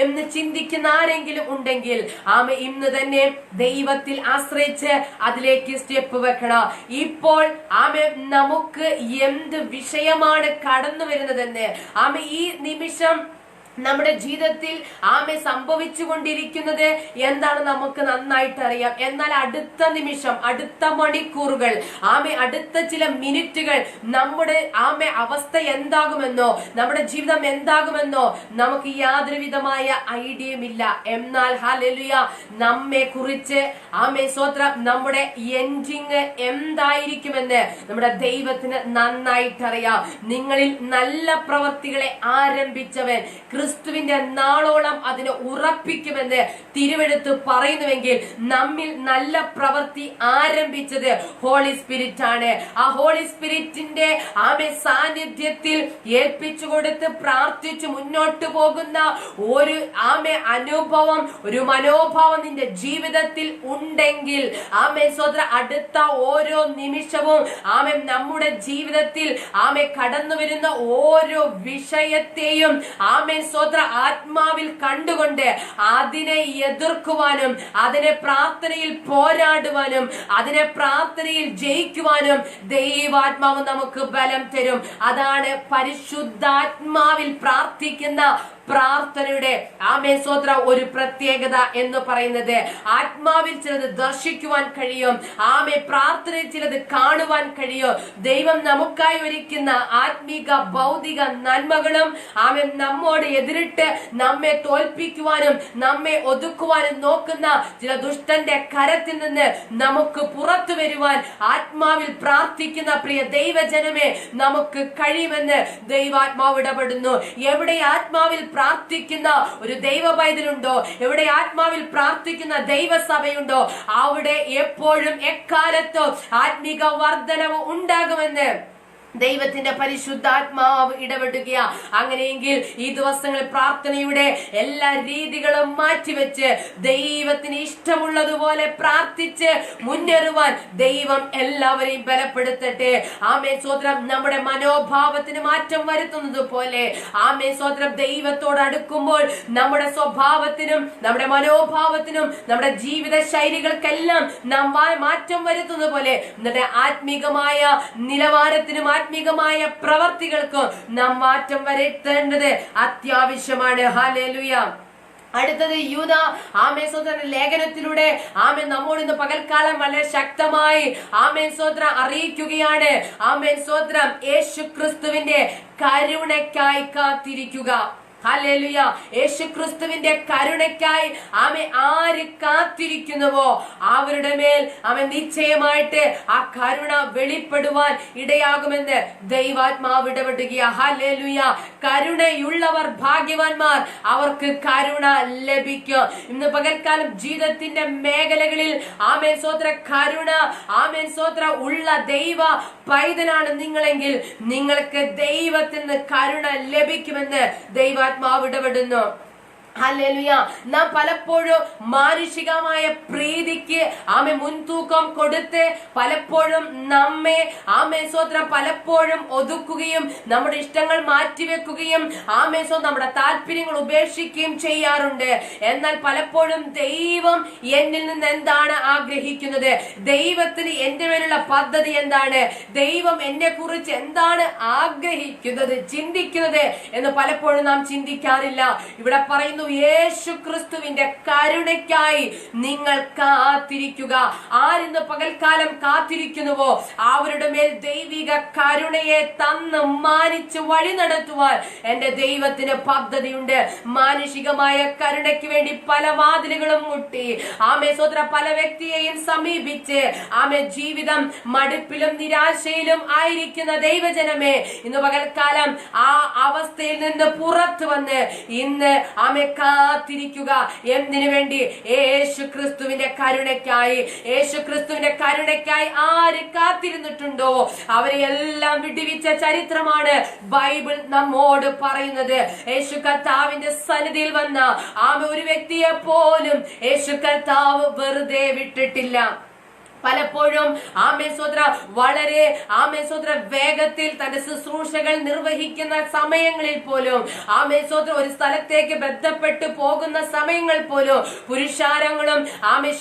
എന്ന് ചിന്തിക്കുന്ന ആരെങ്കിലും ഉണ്ടെങ്കിൽ ആമേ ഇന്ന് തന്നെ ദൈവത്തിൽ ആശ്രയിച്ച് അതിലേക്ക് സ്റ്റെപ്പ് വെക്കണം. ഇപ്പോൾ ആമേ നമുക്ക് എന്ത് വിഷയമാണ് കടന്നു വരുന്നതെന്ന് ആമേ ഈ നിമിഷം നമ്മുടെ ജീവിതത്തിൽ സംഭവിച്ചു കൊണ്ടിരിക്കുന്നത് എന്താണ് നമുക്ക് നന്നായിട്ട് അറിയാം. എന്നാൽ അടുത്ത നിമിഷം, അടുത്ത മണിക്കൂറുകൾ, അടുത്ത ചില മിനിറ്റുകൾ നമ്മുടെ അവസ്ഥ എന്താകുമെന്നോ, നമ്മുടെ ജീവിതം എന്താകുമെന്നോ നമുക്ക് യാതൊരു വിധമായ ഐഡിയയുമില്ല. എന്നാൽ ഹല്ലേലൂയ, നമ്മെ കുറിച്ച് സ്വത്രം നമ്മുടെ എൻഡിങ് എന്തായിരിക്കുമെന്ന് നമ്മുടെ ദൈവത്തിന് നന്നായിട്ട് അറിയാം. നിങ്ങളിൽ നല്ല പ്രവർത്തികളെ ആരംഭിച്ചവൻ ക്രിസ്തുവിന്റെ നാളോളം അതിനെ ഉറപ്പിക്കുമെന്ന് തിരുവെടുത്ത് പറയുന്നുവെങ്കിൽ നമ്മിൽ നല്ല പ്രവൃത്തി ആരംഭിച്ചത് ഹോളി സ്പിരിറ്റ് ആണ്. ആ ഹോളി സ്പിരിറ്റിന്റെ സാന്നിധ്യത്തിൽ ഏൽപ്പിച്ചു കൊടുത്ത് പ്രാർത്ഥിച്ചു മുന്നോട്ട് പോകുന്ന ഒരു അനുഭവം, ഒരു മനോഭാവം നിന്റെ ജീവിതത്തിൽ ഉണ്ടെങ്കിൽ അടുത്ത ഓരോ നിമിഷവും നമ്മുടെ ജീവിതത്തിൽ കടന്നു വരുന്ന ഓരോ വിഷയത്തെയും ആത്മാവിൽ കണ്ടുകൊണ്ട് അതിനെ എതിർക്കുവാനും അതിനെ പ്രാർത്ഥനയിൽ പോരാടുവാനും അതിനെ പ്രാർത്ഥനയിൽ ജയിക്കുവാനും ദൈവാത്മാവ് നമുക്ക് ബലം തരും. അതാണ് പരിശുദ്ധാത്മാവിൽ പ്രാർത്ഥിക്കുന്ന പ്രാർത്ഥനയുടെ ഒരു പ്രത്യേകത എന്ന് പറയുന്നത്. ആത്മാവിൽ ചിലത് ദർശിക്കുവാൻ കഴിയും, പ്രാർത്ഥനയിൽ ചിലത് കാണുവാൻ കഴിയും. ദൈവം നമുക്കായി ഒരുക്കുന്ന ആത്മീക ഭൗതിക നന്മകളും നമ്മോട് എതിരിട്ട് നമ്മെ തോൽപ്പിക്കുവാനും നമ്മെ ഒതുക്കുവാനും നോക്കുന്ന ചില ദുഷ്ടന്റെ കരത്തിൽ നിന്ന് നമുക്ക് പുറത്തു വരുവാൻ ആത്മാവിൽ പ്രാർത്ഥിക്കുന്ന പ്രിയ ദൈവജനമേ നമുക്ക് കഴിയുമെന്ന് ദൈവാത്മാവ് ഇടപെടുന്നു. എവിടെ ആത്മാവിൽ പ്രാർത്ഥിക്കുന്ന ഒരു ദൈവ പൈതലുണ്ടോ, എവിടെ ആത്മാവിൽ പ്രാർത്ഥിക്കുന്ന ദൈവസഭയുണ്ടോ, അവിടെ എപ്പോഴും എക്കാലത്തും ആത്മീക വർധനവ് ഉണ്ടാകുമെന്ന് ദൈവത്തിന്റെ പരിശുദ്ധാത്മാവ് ഇടപെടുക. അങ്ങനെയെങ്കിൽ ഈ ദിവസങ്ങളിൽ പ്രാർത്ഥനയുടെ എല്ലാ രീതികളും മാറ്റിവെച്ച് ദൈവത്തിന് ഇഷ്ടമുള്ളതുപോലെ പ്രാർത്ഥിച്ച് മുന്നേറുവാൻ ദൈവം എല്ലാവരെയും ബലപ്പെടുത്തട്ടെ. സ്വത്രം നമ്മുടെ മനോഭാവത്തിന് മാറ്റം വരുത്തുന്നത് പോലെ സ്വത്രം ദൈവത്തോട് അടുക്കുമ്പോൾ നമ്മുടെ സ്വഭാവത്തിനും നമ്മുടെ മനോഭാവത്തിനും നമ്മുടെ ജീവിത ശൈലികൾക്കെല്ലാം നാം മാറ്റം വരുത്തുന്നത് പോലെ നമ്മുടെ ആത്മീകമായ നിലവാരത്തിനും ആത്മീകമായ പ്രവർത്തികൾക്കും നാം മാറ്റം വരുത്തേണ്ടത് അത്യാവശ്യമാണ്. ഹല്ലേലൂയ. അടുത്തത് യൂദ ലേഖനത്തിലൂടെ നമ്മോട് ഇന്ന് പകൽക്കാലം വളരെ ശക്തമായി അറിയിക്കുകയാണ്. യേശു ക്രിസ്തുവിന്റെ കരുണയ്ക്കായി കാത്തിരിക്കുക. ഹല്ലേലൂയ. യേശുക്രിസ്തുവിന്റെ കരുണയ്ക്കായി ആര് കാത്തിരിക്കുന്നുവോ അവരുടെ മേൽ നിശ്ചയമായിട്ട് ആ കരുണ വെളിപ്പെടുവാൻ ഇടയാകുമെന്ന് ദൈവാത്മാവ് ഇടപെടുക. ഹല്ലേലൂയ. കരുണയുള്ളവർ ഭാഗ്യവാന്മാർ, അവർക്ക് കരുണ ലഭിക്കും. ഇന്ന് പകൽക്കാലം ജീവിതത്തിന്റെ മേഖലകളിൽ കരുണ ഉള്ള ദൈവ പൈതലാണ് നിങ്ങളെങ്കിൽ നിങ്ങൾക്ക് ദൈവത്തിൽ നിന്ന് കരുണ ലഭിക്കുമെന്ന് ദൈവാത്മാവ് ഇടപെടുന്നു. ഹല്ലേലൂയ. നാം പലപ്പോഴും മാനുഷികമായ പ്രീതിക്ക് മുൻതൂക്കം കൊടുത്ത് പലപ്പോഴും നമ്മെ പലപ്പോഴും ഒതുക്കുകയും നമ്മുടെ ഇഷ്ടങ്ങൾ മാറ്റിവെക്കുകയും നമ്മുടെ താല്പര്യങ്ങൾ ഉപേക്ഷിക്കുകയും ചെയ്യാറുണ്ട്. എന്നാൽ പലപ്പോഴും ദൈവം എന്നിൽ നിന്ന് എന്താണ് ആഗ്രഹിക്കുന്നത്, ദൈവത്തിന് എന്റെ മേലുള്ള പദ്ധതി എന്താണ്, ദൈവം എന്നെ കുറിച്ച് എന്താണ് ആഗ്രഹിക്കുന്നത്, ചിന്തിക്കുന്നത് എന്ന് പലപ്പോഴും നാം ചിന്തിക്കാറില്ല. ഇവിടെ പറയുന്നു യേശു ക്രിസ്തുവിന്റെ കരുണയ്ക്കായി നിങ്ങൾ കാത്തിരിക്കുക. ആരിന്ന് പകൽക്കാലം കാത്തിരിക്കുന്നുവോ അവരുടെ മേൽ ദൈവിക കരുണയെ തന്ന് മാനിച്ച് വഴി നടത്തുവാൻ എന്റെ ദൈവത്തിന് പദ്ധതിയുണ്ട്. മാനുഷികമായ കരുണയ്ക്ക് വേണ്ടി പല വാതിലുകളും മുട്ടി പല വ്യക്തിയെയും സമീപിച്ച് ജീവിതം മടുപ്പിലും നിരാശയിലും ആയിരിക്കുന്ന ദൈവജനമേ, ഇന്ന് പകൽക്കാലം ആ അവസ്ഥയിൽ നിന്ന് പുറത്തു വന്ന് ഇന്ന് കാത്തിരിക്കുക. എന്തിനു വേണ്ടി? യേശു ക്രിസ്തുവിന്റെ കരുണയ്ക്കായി. യേശു ക്രിസ്തുവിന്റെ കരുണയ്ക്കായി ആര് കാത്തിരുന്നിട്ടുണ്ടോ അവരെ എല്ലാം വിടുവിച്ച ചരിത്രമാണ് ബൈബിൾ നമ്മോട് പറയുന്നത്. യേശു കർത്താവിന്റെ സന്നിധിയിൽ വന്ന ഒരു വ്യക്തിയെ പോലും യേശു കർത്താവ് വെറുതെ വിട്ടിട്ടില്ല. പലപ്പോഴും ആമേൻ വളരെ വേഗത്തിൽ തന്റെ ശുശ്രൂഷകൾ നിർവഹിക്കുന്ന സമയങ്ങളിൽ പോലും ആമേൻ ഒരു സ്ഥലത്തേക്ക് ബന്ധപ്പെട്ട് പോകുന്ന സമയങ്ങൾ പോലും പുരുഷാരങ്ങളും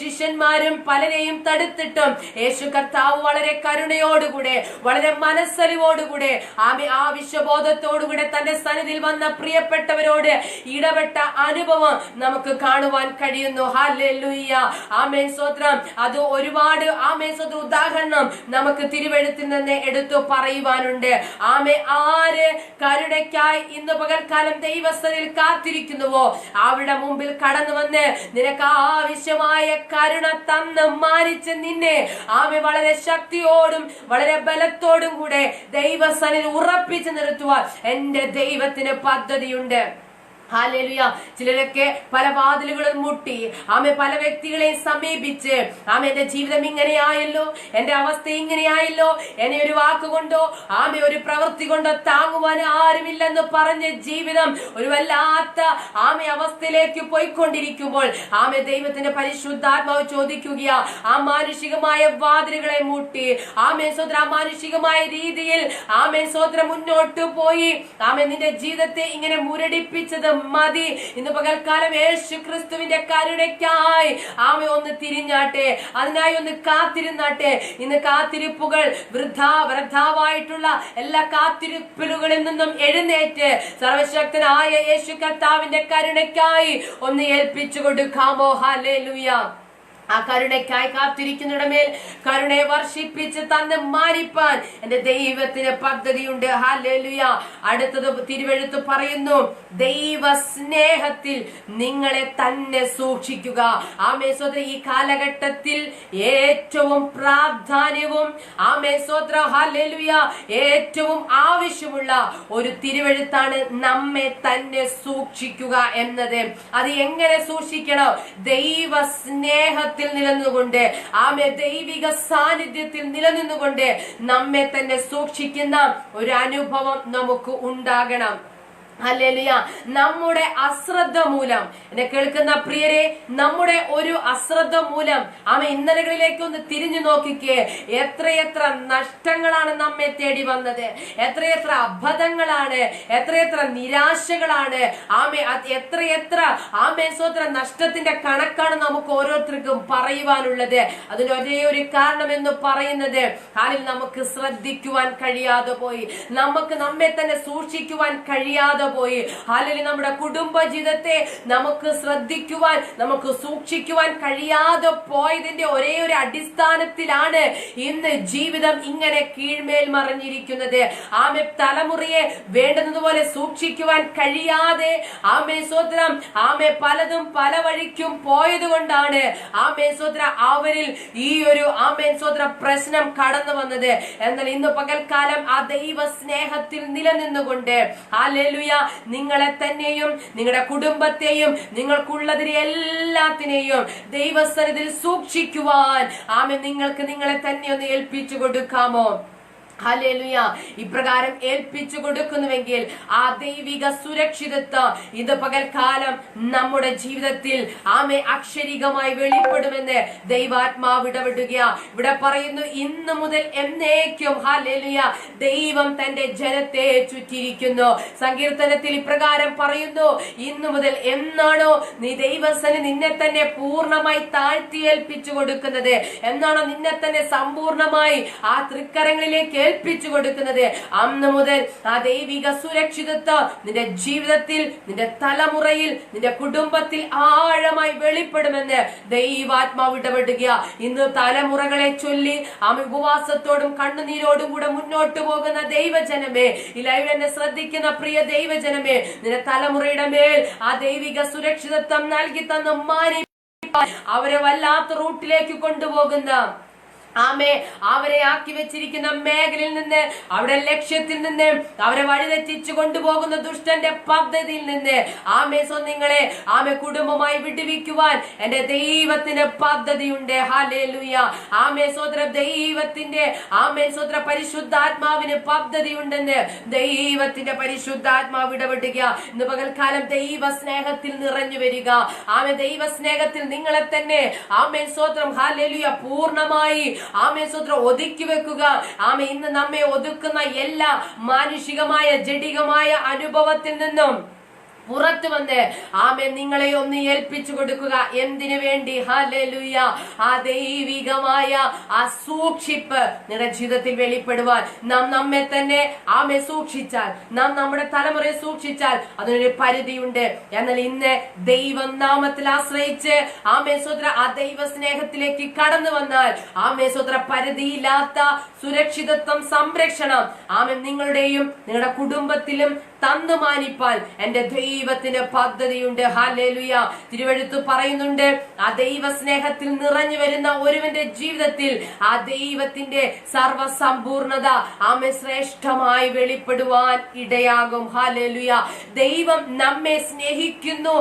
ശിഷ്യന്മാരും പലരെയും തടുത്തിട്ടും യേശു കർത്താവ് വളരെ കരുണയോടുകൂടെ വളരെ മനസ്സലിവോടുകൂടെ ആവശ്യബോധത്തോടുകൂടെ തന്റെ സന്നിധിയിൽ വന്ന പ്രിയപ്പെട്ടവരോട് ഇടപെട്ട അനുഭവം നമുക്ക് കാണുവാൻ കഴിയുന്നു. ഹല്ലേലൂയ. ആമേൻ സ്തോത്രം. അത് ഒരുപാട് ഉദാഹരണം നമുക്ക് തിരുവെഴുത്തിൽ നിന്ന് എടുത്തു പറയുവാനുണ്ട്. ആര് കരുണയ്ക്കായി ഇന്ന് പകൽക്കാലം ദൈവസ്ഥനിൽ കാത്തിരിക്കുന്നുവോ അവിടെ മുമ്പിൽ കടന്നു വന്ന് നിനക്ക് ആവശ്യമായ കരുണ തന്ന് മാനിച്ച് നിന്നെ വളരെ ശക്തിയോടും വളരെ ബലത്തോടും കൂടെ ദൈവസ്ഥനിൽ ഉറപ്പിച്ചു നിർത്തുവാൻ എന്റെ ദൈവത്തിന് പദ്ധതിയുണ്ട്. ഹല്ലേലൂയ. ചിലരൊക്കെ പല വാതിലുകളും മുട്ടി പല വ്യക്തികളെയും സമീപിച്ച് എന്റെ ജീവിതം ഇങ്ങനെയായല്ലോ, എന്റെ അവസ്ഥ ഇങ്ങനെയായല്ലോ, എന്നെ ഒരു വാക്കുകൊണ്ടോ ഒരു പ്രവൃത്തി കൊണ്ടോ താങ്ങുവാൻ ആരുമില്ലെന്ന് പറഞ്ഞ് ജീവിതം ഒരു വല്ലാത്ത അവസ്ഥയിലേക്ക് പോയിക്കൊണ്ടിരിക്കുമ്പോൾ ദൈവത്തിന്റെ പരിശുദ്ധാത്മാവ് ചോദിക്കുകയാ, മാനുഷികമായ വാതിലുകളെ മുട്ടി മാനുഷികമായ രീതിയിൽ മുന്നോട്ട് പോയി നിന്റെ ജീവിതത്തെ ഇങ്ങനെ മുരടിപ്പിച്ചത് മതി. ഇന്ന് പകൽക്കാലം യേശു ക്രിസ്തുവിന്റെ കരുണയ്ക്കായി ഒന്ന് തിരിഞ്ഞാട്ടെ, അതിനായി ഒന്ന് കാത്തിരുന്നാട്ടെ. ഇന്ന് കാത്തിരിപ്പുകൾ വൃദ്ധാവായിട്ടുള്ള എല്ലാ കാത്തിരിപ്പുകളിൽ നിന്നും എഴുന്നേറ്റ് സർവശക്തനായ യേശു കർത്താവിന്റെ കരുണയ്ക്കായി ഒന്ന് ഏൽപ്പിച്ചു കൊടുക്കാമോ? ഹല്ലേലൂയ. ആ കരുണയ്ക്കായി കാത്തിരിക്കുന്നതിടമേൽ കരുണയെ വർഷിപ്പിച്ച് തന്നെ മാനിപ്പാൻ എന്റെ ദൈവത്തിന് പദ്ധതിയുണ്ട്. ഹല്ലേലൂയ. അടുത്തത് തിരുവെഴുത്ത് പറയുന്നു, ദൈവ സ്നേഹത്തിൽ നിങ്ങളെ തന്നെ സൂക്ഷിക്കുക. ഈ കാലഘട്ടത്തിൽ ഏറ്റവും പ്രാധാന്യവും ഹല്ലേലൂയ ഏറ്റവും ആവശ്യമുള്ള ഒരു തിരുവെഴുത്താണ് നമ്മെ തന്നെ സൂക്ഷിക്കുക എന്നത്. അത് എങ്ങനെ സൂക്ഷിക്കണം? ദൈവ സ്നേഹത്തിൽ നിലനിന്നുകൊണ്ട് ദൈവിക സാന്നിധ്യത്തിൽ നിലനിന്നുകൊണ്ട് നമ്മെ തന്നെ സൂക്ഷിക്കുന്ന ഒരു അനുഭവം നമുക്ക് ഉണ്ടാകണം. ഹല്ലേലൂയ. നമ്മുടെ അശ്രദ്ധ മൂലം, എന്നെ കേൾക്കുന്ന പ്രിയരെ, നമ്മുടെ ഒരു അശ്രദ്ധ മൂലം ഇന്നലകളിലേക്ക് ഒന്ന് തിരിഞ്ഞു നോക്കിക്കേ. എത്രയെത്ര നഷ്ടങ്ങളാണ് നമ്മെ തേടി വന്നത്, എത്രയെത്ര അബദ്ധങ്ങളാണ്, എത്രയെത്ര നിരാശകളാണ്, എത്രയെത്ര നഷ്ടത്തിന്റെ കണക്കാണ് നമുക്ക് ഓരോരുത്തർക്കും പറയുവാനുള്ളത്. അതിന് ഒരേ ഒരു കാരണം എന്ന് പറയുന്നത് നമുക്ക് ശ്രദ്ധിക്കുവാൻ കഴിയാതെ പോയി, നമുക്ക് നമ്മെ തന്നെ സൂക്ഷിക്കുവാൻ കഴിയാതെ പോയി. അല്ലെങ്കിൽ നമ്മുടെ കുടുംബ ജീവിതത്തെ നമുക്ക് ശ്രദ്ധിക്കുവാൻ, നമുക്ക് സൂക്ഷിക്കുവാൻ കഴിയാതെ പോയതിന്റെ ഒരേ ഒരു അടിസ്ഥാനത്തിലാണ് ഇന്ന് ജീവിതം ഇങ്ങനെ കീഴ്മേൽ മറിഞ്ഞിരിക്കുന്നത്. തലമുറയെ വേണ്ടുന്നതുപോലെ സൂക്ഷിക്കുവാൻ കഴിയാതെ പലതും പല വഴിക്കും പോയത് കൊണ്ടാണ് അവരിൽ ഈ ഒരു പ്രശ്നം കടന്നു വന്നത്. എന്നാൽ ഇന്ന് പകൽക്കാലം ആ ദൈവ സ്നേഹത്തിൽ നിലനിന്നുകൊണ്ട് ഹല്ലേലൂയ നിങ്ങളെ തന്നെയും നിങ്ങളുടെ കുടുംബത്തെയും നിങ്ങൾക്കുള്ളതിനെ എല്ലാത്തിനെയും ദൈവസന്നിധിയിൽ സൂക്ഷിക്കുവാൻ നിങ്ങൾക്ക് നിങ്ങളെ തന്നെ ഒന്ന് ഏൽപ്പിച്ചു കൊടുക്കാമോ? ഹല്ലേലൂയ. ഇപ്രകാരം ഏൽപ്പിച്ചു കൊടുക്കുന്നുവെങ്കിൽ ആ ദൈവിക സുരക്ഷിതത്വം ഇത് പകൽക്കാലം നമ്മുടെ ജീവിതത്തിൽ അക്ഷരികമായി വെളിപ്പെടുമെന്ന് ദൈവാത്മാവ് ഇടപെടുക. ഇവിടെ പറയുന്നു, ഇന്ന് മുതൽ എന്നേക്കും ഹല്ലേലൂയ ദൈവം തന്റെ ജനത്തെ ചുറ്റിയിരിക്കുന്നു. സങ്കീർത്തനത്തിൽ ഇപ്രകാരം പറയുന്നു, ഇന്നു മുതൽ എന്നാണോ നീ ദൈവസന്നിധിയിൽ നിന്നെ തന്നെ പൂർണ്ണമായി താഴ്ത്തി ഏൽപ്പിച്ചു കൊടുക്കുന്നത്, എന്നാണോ നിന്നെ തന്നെ സമ്പൂർണമായി ആ തൃക്കരങ്ങളിലേക്ക് ഏൽപ്പിച്ചു കൊടുക്കുന്നത്, അന്ന് മുതൽ ആ ദൈവിക സുരക്ഷിതത്വം നിന്റെ ജീവിതത്തിൽ, നിന്റെ തലമുറയിൽ, നിന്റെ കുടുംബത്തിൽ ആഴമായി വെളിപ്പെടുമെന്ന് ദൈവാത്മാവ് ഇടപെടുക. ഇന്ന് തലമുറകളെ ചൊല്ലി ഉപവാസത്തോടും കണ്ണുനീരോടും കൂടെ മുന്നോട്ട് പോകുന്ന ദൈവജനമേ, ഈ ലൈവ് എന്നെ ശ്രദ്ധിക്കുന്ന പ്രിയ ദൈവജനമേ, നിന്റെ തലമുറയുടെ മേൽ ആ ദൈവിക സുരക്ഷിതത്വം നൽകി തന്ന് മാനി അവരെ വല്ലാത്ത റൂട്ടിലേക്ക് കൊണ്ടുപോകുന്ന ആമേ, അവരെ ആക്കി വെച്ചിരിക്കുന്ന മേഖലയിൽ നിന്ന്, അവരുടെ ലക്ഷ്യത്തിൽ നിന്ന്, അവരെ വഴിതെറ്റിച്ചു കൊണ്ടുപോകുന്ന ദുഷ്ടന്റെ പദ്ധതിയിൽ നിന്ന് ആമേ നിങ്ങളെ ആമേ കുടുംബമായി വിടുവിക്കുവാൻ എന്റെ ദൈവത്തിന് പദ്ധതിയുണ്ട്. ഹല്ലേലൂയ. ആമേ ദൈവത്തിന്റെ ആമേ പരിശുദ്ധാത്മാവിന് പദ്ധതിയുണ്ടെന്ന് ദൈവത്തിന്റെ പരിശുദ്ധാത്മാവ് ഇടപെടുക. ഇന്ന് പകൽക്കാലം ദൈവ സ്നേഹത്തിൽ നിറഞ്ഞു വരിക. ആമേ, ദൈവ സ്നേഹത്തിൽ നിങ്ങളെ തന്നെ ആമേ ഹല്ലേലൂയ പൂർണ്ണമായി ആമേ ഒതുക്കി വെക്കുക. ആമേ, ഇന്ന് നമ്മെ ഒതുക്കുന്ന എല്ലാ മാനുഷികമായ ജഡികമായ അനുഭവത്തിൽ നിന്നും പുറത്തു വന്ന് ആമേ നിങ്ങളെ ഒന്ന് ഏൽപ്പിച്ചു കൊടുക്കുക. എന്തിനു വേണ്ടി? ഹല്ലേലൂയ. ആ ദൈവികമായ ആ സൂക്ഷിപ്പ് നിങ്ങളുടെ ജീവിതത്തിൽ വെളിപ്പെടുവാൻ നാം നമ്മെ തന്നെ ആമേ സൂക്ഷിച്ചാൽ, നാം നമ്മുടെ തലമുറയെ സൂക്ഷിച്ചാൽ അതിനൊരു പരിധിയുണ്ട്. എന്നാൽ ഇന്ന് ദൈവം നാമത്തിൽ ആശ്രയിച്ച് ആമേ ആ ദൈവ സ്നേഹത്തിലേക്ക് കടന്നു വന്നാൽ ആമേ പരിധിയില്ലാത്ത സുരക്ഷിതത്വം, സംരക്ഷണം ആമേ നിങ്ങളുടെയും നിങ്ങളുടെ കുടുംബത്തിലും തന്നു മാനിപ്പാൻ എന്റെ ദൈവത്തിന് പദ്ധതിയുണ്ട്. ഹല്ലേലൂയ. തിരുവെഴുത്ത് പറയുന്നുണ്ട്, ആ ദൈവ സ്നേഹത്തിൽ നിറഞ്ഞു വരുന്ന ഒരുവന്റെ ജീവിതത്തിൽ ആ ദൈവത്തിന്റെ സർവസമ്പൂർണത ആമേ ശ്രേഷ്ഠമായി വെളിപ്പെടുവാൻ ഇടയാകും. ഹല്ലേലൂയ. ദൈവം നമ്മെ സ്നേഹിക്കുന്നു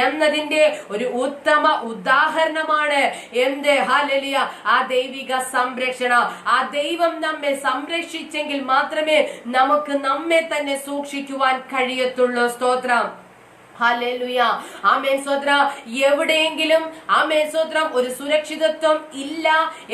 എന്നതിന്റെ ഒരു ഉത്തമ ഉദാഹരണമാണ് എന്ത്? ഹല്ലേലൂയ, ആ ദൈവിക സംരക്ഷണം. ആ ദൈവം നമ്മെ സംരക്ഷിച്ചെങ്കിൽ മാത്രമേ നമുക്ക് നമ്മെ തന്നെ സൂക്ഷിക്കുവാൻ കഴിയത്തുള്ളൂ. സ്തോത്രം. ഹല്ലേലൂയ. ആമേൻ സ്തോത്രം. എവിടെയെങ്കിലും ആമേൻ സ്തോത്രം ഒരു സുരക്ഷിതത്വം ഇല്ല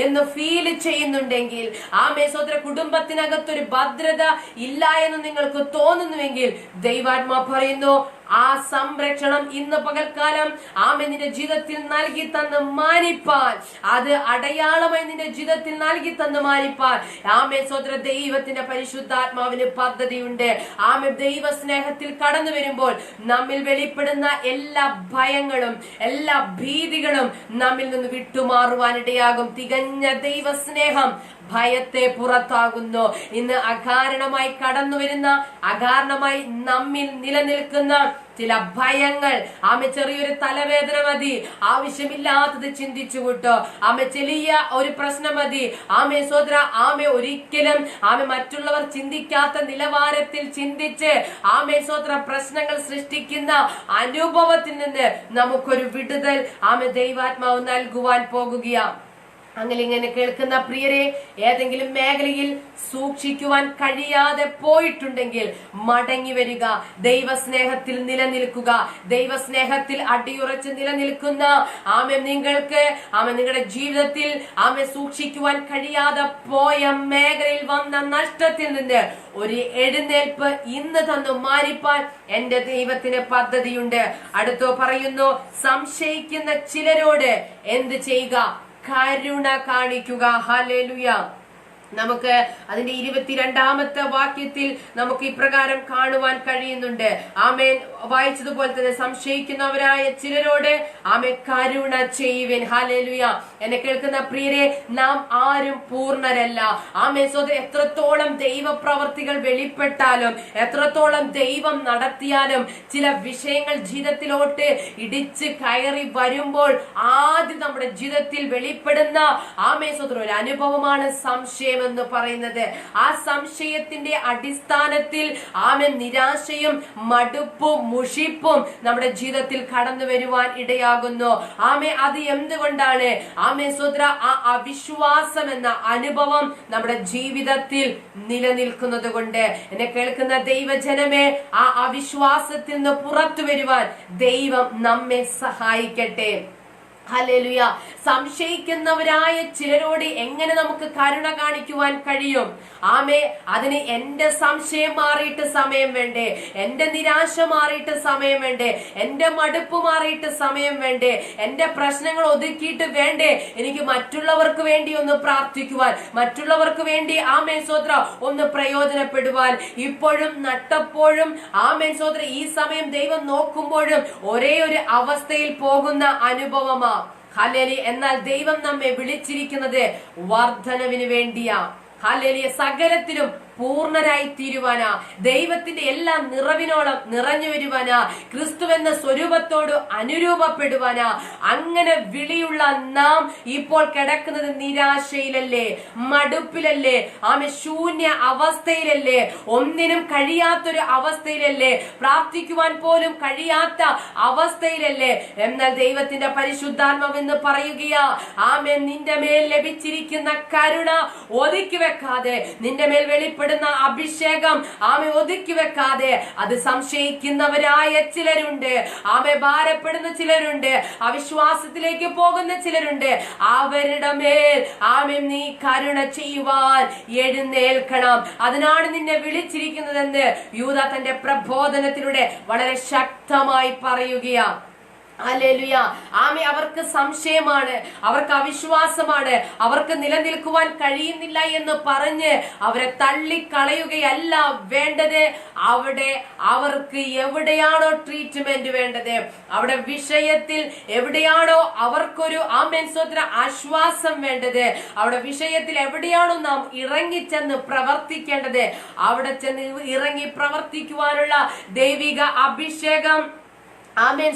എന്ന് ഫീൽ ചെയ്യുന്നുണ്ടെങ്കിൽ, ആമേൻ സ്തോത്രം കുടുംബത്തിനകത്തൊരു ഭദ്രത ഇല്ല എന്ന് നിങ്ങൾക്ക് തോന്നുന്നുവെങ്കിൽ, ദൈവാത്മാ പറയുന്നു ആ സംരക്ഷണം ഇന്ന് പകൽക്കാലം ആമേ നിന്റെ ജീവിതത്തിൽ നൽകി തന്ന് മാനിപ്പാൻ, അത് അടയാളമായി നിന്റെ ജീവിതത്തിൽ നൽകി തന്ന് മാനിപ്പാൻ ആമേ സ്വത്ര ദൈവത്തിന്റെ പരിശുദ്ധാത്മാവിന് പദ്ധതിയുണ്ട്. ആമേ ദൈവ സ്നേഹത്തിൽ കടന്നു വരുമ്പോൾ നമ്മിൽ വെളിപ്പെടുന്ന എല്ലാ ഭയങ്ങളും എല്ലാ ഭീതികളും നമ്മിൽ നിന്ന് വിട്ടുമാറുവാനിടയാകും. തികഞ്ഞ ദൈവ സ്നേഹം ഭയത്തെ പുറത്താകുന്നു. ഇന്ന് അകാരണമായി കടന്നു വരുന്ന, അകാരണമായി നമ്മിൽ നിലനിൽക്കുന്ന ചില ഭയങ്ങൾ, ആമെ ചെറിയൊരു തലവേദന മതി, ആവശ്യമില്ലാത്തത് ചിന്തിച്ചു കൂട്ടോ, ആമെ ചെറിയ ഒരു പ്രശ്നം മതി, ആമെ സോദര ആമെ ഒരിക്കലും ആമെ മറ്റുള്ളവർ ചിന്തിക്കാത്ത നിലവാരത്തിൽ ചിന്തിച്ച് ആമെ സോദര പ്രശ്നങ്ങൾ സൃഷ്ടിക്കുന്ന അനുഭവത്തിൽ നിന്ന് നമുക്കൊരു വിടുതൽ ആമെ ദൈവാത്മാവ് നൽകുവാൻ പോകുകയാണ്. അങ്ങനെ ഇങ്ങനെ കേൾക്കുന്ന പ്രിയരെ, ഏതെങ്കിലും മേഖലയിൽ സൂക്ഷിക്കുവാൻ കഴിയാതെ പോയിട്ടുണ്ടെങ്കിൽ മടങ്ങി വരിക, ദൈവസ്നേഹത്തിൽ നിലനിൽക്കുക. ദൈവസ്നേഹത്തിൽ അടിയുറച്ച് നിലനിൽക്കുന്ന ആമേ നിങ്ങൾക്ക് ആമേ നിങ്ങളുടെ ജീവിതത്തിൽ ആമേ സൂക്ഷിക്കുവാൻ കഴിയാതെ പോയ മേഖലയിൽ വന്ന നഷ്ടത്തിൽ നിന്ന് ഒരു എഴുന്നേൽപ്പ് ഇന്ന് തന്നു മാനിപ്പാൻ എന്റെ ദൈവത്തിന് പദ്ധതിയുണ്ട്. അടുത്തോ പറയുന്നു, സംശയിക്കുന്ന ചിലരോട് എന്ത് ചെയ്യുക? കരുണ കാണിക്കുക. ഹല്ലേലൂയ. നമുക്ക് അതിന്റെ 22-ാമത്തെ വാക്യത്തിൽ നമുക്ക് ഇപ്രകാരം കാണുവാൻ കഴിയുന്നുണ്ട്. ആമേൻ വായിച്ചതുപോലെ തന്നെ സംശയിക്കുന്നവരായ ചിലരോട് ആമേ കരുണ ചെയ്യുവിൻ. ഹല്ലേലൂയ. എന്നെ കേൾക്കുന്ന പ്രിയരെ, നാം ആരും പൂർണ്ണരല്ല. ആമേ സോദര, എത്രത്തോളം ദൈവപ്രവർത്തികൾ വെളിപ്പെട്ടാലും എത്രത്തോളം ദൈവം നടത്തിയാലും ചില വിഷയങ്ങൾ ജീവിതത്തിലോട്ട് ഇടിച്ച് കയറി വരുമ്പോൾ ആദ്യം നമ്മുടെ ജീവിതത്തിൽ വെളിപ്പെടുന്ന ആമേ സോദര ഒരു അനുഭവമാണ് സംശയം എന്ന് പറയുന്നത്. ആ സംശയത്തിന്റെ അടിസ്ഥാനത്തിൽ ആമേ നിരാശയും മടുപ്പും മുഷിപ്പും നമ്മുടെ ജീവിതത്തിൽ കടന്നു വരുവാൻ ഇടയാകുന്നു. ആമേ അത് എന്തുകൊണ്ടാണ്? ആമേ സോദര, ആ അവിശ്വാസം എന്ന അനുഭവം നമ്മുടെ ജീവിതത്തിൽ നിലനിൽക്കുന്നത് കൊണ്ട്. എന്നെ കേൾക്കുന്ന ദൈവജനമേ, ആ അവിശ്വാസത്തിൽ നിന്ന് പുറത്തു വരുവാൻ ദൈവം നമ്മെ സഹായിക്കട്ടെ. ഹല്ലേലൂയ. സംശയിക്കുന്നവരായ ചിലരോട് എങ്ങനെ നമുക്ക് കരുണ കാണിക്കുവാൻ കഴിയും? ആമേ, അതിന് എന്റെ സംശയം മാറിയിട്ട് സമയം വേണ്ടേ? എന്റെ നിരാശ മാറിയിട്ട് സമയം വേണ്ടേ? എന്റെ മടുപ്പ് മാറിയിട്ട് സമയം വേണ്ടേ? എന്റെ പ്രശ്നങ്ങൾ ഒതുക്കിയിട്ട് വേണ്ടേ എനിക്ക് മറ്റുള്ളവർക്ക് വേണ്ടി ഒന്ന് പ്രാർത്ഥിക്കുവാൻ, മറ്റുള്ളവർക്ക് വേണ്ടി ആമേൻ സോദര ഒന്ന് പ്രയോജനപ്പെടുവാൻ? ഇപ്പോഴും നട്ടപ്പോഴും ആമേൻ സോദര ഈ സമയം ദൈവം നോക്കുമ്പോഴും ഒരേ ഒരു അവസ്ഥയിൽ പോകുന്ന അനുഭവമാ. ഹല്ലേലൂയ. എന്നാൽ ദൈവം നമ്മെ വിളിച്ചിരിക്കുന്നത് വർധനവിന് വേണ്ടിയാ. ഹല്ലേലൂയ. സകലത്തിലും പൂർണ്ണരായി തീരുവാനാ, ദൈവത്തിന്റെ എല്ലാ നിറവിനോളം നിറഞ്ഞു വരുവാനാ, ക്രിസ്തുവെന്ന സ്വരൂപത്തോട് അനുരൂപപ്പെടുവാനാ. അങ്ങനെ വിളിയുള്ള നാം ഇപ്പോൾ കിടക്കുന്നത് നിരാശയിലല്ലേ, മടുപ്പിലല്ലേ, ശൂന്യ അവസ്ഥയിലല്ലേ, ഒന്നിനും കഴിയാത്തൊരു അവസ്ഥയിലല്ലേ, പ്രാർത്ഥിക്കുവാൻ പോലും കഴിയാത്ത അവസ്ഥയിലല്ലേ. എന്നാൽ ദൈവത്തിന്റെ പരിശുദ്ധാത്മാവെന്ന് പറയുകയാ, നിന്റെ മേൽ ലഭിച്ചിരിക്കുന്ന കരുണ ഒതുക്കി വെക്കാതെ, നിന്റെ മേൽ വെളിപ്പെടുന്ന അഭിഷേകം ഒതുക്കി വെക്കാതെ, അത് സംശയിക്കുന്നവരായ ചിലരുണ്ട്, ഭാരപ്പെടുന്ന ചിലരുണ്ട്, അവിശ്വാസത്തിലേക്ക് പോകുന്ന ചിലരുണ്ട്. അവരുടെ മേൽ നീ കരുണ ചെയ്യുവാൻ എഴുന്നേൽക്കണം. അതിനാണ് നിന്നെ വിളിച്ചിരിക്കുന്നതെന്ന് യൂദാ തന്റെ പ്രബോധനത്തിലൂടെ വളരെ ശക്തമായി പറയുകയാ. ഹല്ലേലൂയ. അവർക്ക് സംശയമാണ്, അവർക്ക് അവിശ്വാസമാണ്, അവർക്ക് നിലനിൽക്കുവാൻ കഴിയുന്നില്ല എന്ന് പറഞ്ഞ് അവരെ തള്ളിക്കളയുകയല്ല വേണ്ടത്. അവിടെ അവർക്ക് എവിടെയാണോ ട്രീറ്റ്മെന്റ് വേണ്ടത്, അവിടെ വിഷയത്തിൽ എവിടെയാണോ അവർക്കൊരു ആശ്വാസം വേണ്ടത്, അവിടെ വിഷയത്തിൽ എവിടെയാണോ നാം ഇറങ്ങിച്ചെന്ന് പ്രവർത്തിക്കേണ്ടത്, അവിടെ ചെന്ന് ഇറങ്ങി പ്രവർത്തിക്കുവാനുള്ള ദൈവിക അഭിഷേകം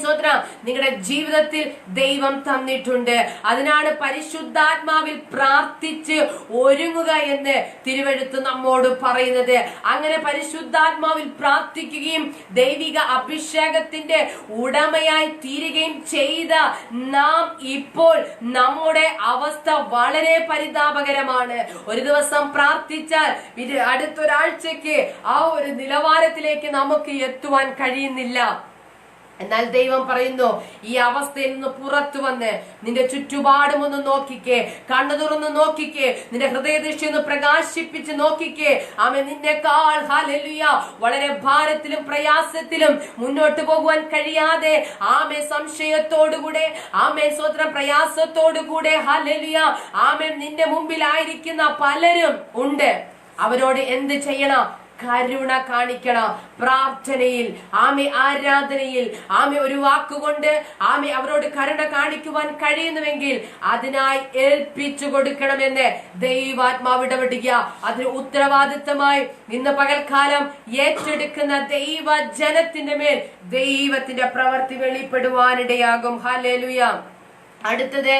സ്വത്രം നിങ്ങളുടെ ജീവിതത്തിൽ ദൈവം തന്നിട്ടുണ്ട്. അതിനാണ് പരിശുദ്ധാത്മാവിൽ പ്രാർത്ഥിച്ച് ഒരുങ്ങുക എന്ന് തിരുവെഴുത്ത് നമ്മോട് പറയുന്നത്. അങ്ങനെ പരിശുദ്ധാത്മാവിൽ പ്രാർത്ഥിക്കുകയും ദൈവിക അഭിഷേകത്തിന്റെ ഉടമയായി തീരുകയും ചെയ്ത നാം ഇപ്പോൾ നമ്മുടെ അവസ്ഥ വളരെ പരിതാപകരമാണ്. ഒരു ദിവസം പ്രാർത്ഥിച്ചാൽ അടുത്തൊരാഴ്ചക്ക് ആ ഒരു നിലവാരത്തിലേക്ക് നമുക്ക് എത്തുവാൻ കഴിയുന്നില്ല. എന്നാൽ ദൈവം പറയുന്നു, ഈ അവസ്ഥയിൽ നിന്ന് പുറത്തു വന്ന് നിന്റെ ചുറ്റുപാടും ഒന്ന് നോക്കിക്കേ, കണ്ണു തുറന്ന് നോക്കിക്കേ, നിന്റെ ഹൃദയദൃഷ്ടി ഒന്ന് പ്രകാശിപ്പിച്ച് നോക്കിക്കേ. നിന്നെക്കാൾ ഹല്ലേലൂയ വളരെ ഭാരത്തിലും പ്രയാസത്തിലും മുന്നോട്ട് പോകുവാൻ കഴിയാതെ സംശയത്തോടുകൂടെ സ്വന്തം പ്രയാസത്തോടുകൂടെ ഹല്ലേലൂയ നിന്റെ മുമ്പിലായിരിക്കുന്ന പലരും ഉണ്ട്. അവരോട് എന്ത് ചെയ്യണം? കരുണ കാണിക്കണം. പ്രാർത്ഥനയിൽ ആരാധനയിൽ ഒരു വാക്കുകൊണ്ട് അവരോട് കരുണ കാണിക്കുവാൻ കഴിയുന്നുവെങ്കിൽ അതിനായി ഏൽപ്പിച്ചു കൊടുക്കണമെന്ന് ദൈവാത്മാവ് ഇടപെടുക. അതിന് ഉത്തരവാദിത്തമായി ഇന്ന് പകൽക്കാലം ഏറ്റെടുക്കുന്ന ദൈവ ജനത്തിന്റെ മേൽ ദൈവത്തിന്റെ പ്രവൃത്തി വെളിപ്പെടുവാനിടയാകും. ഹല്ലേലൂയ. അടുത്തത്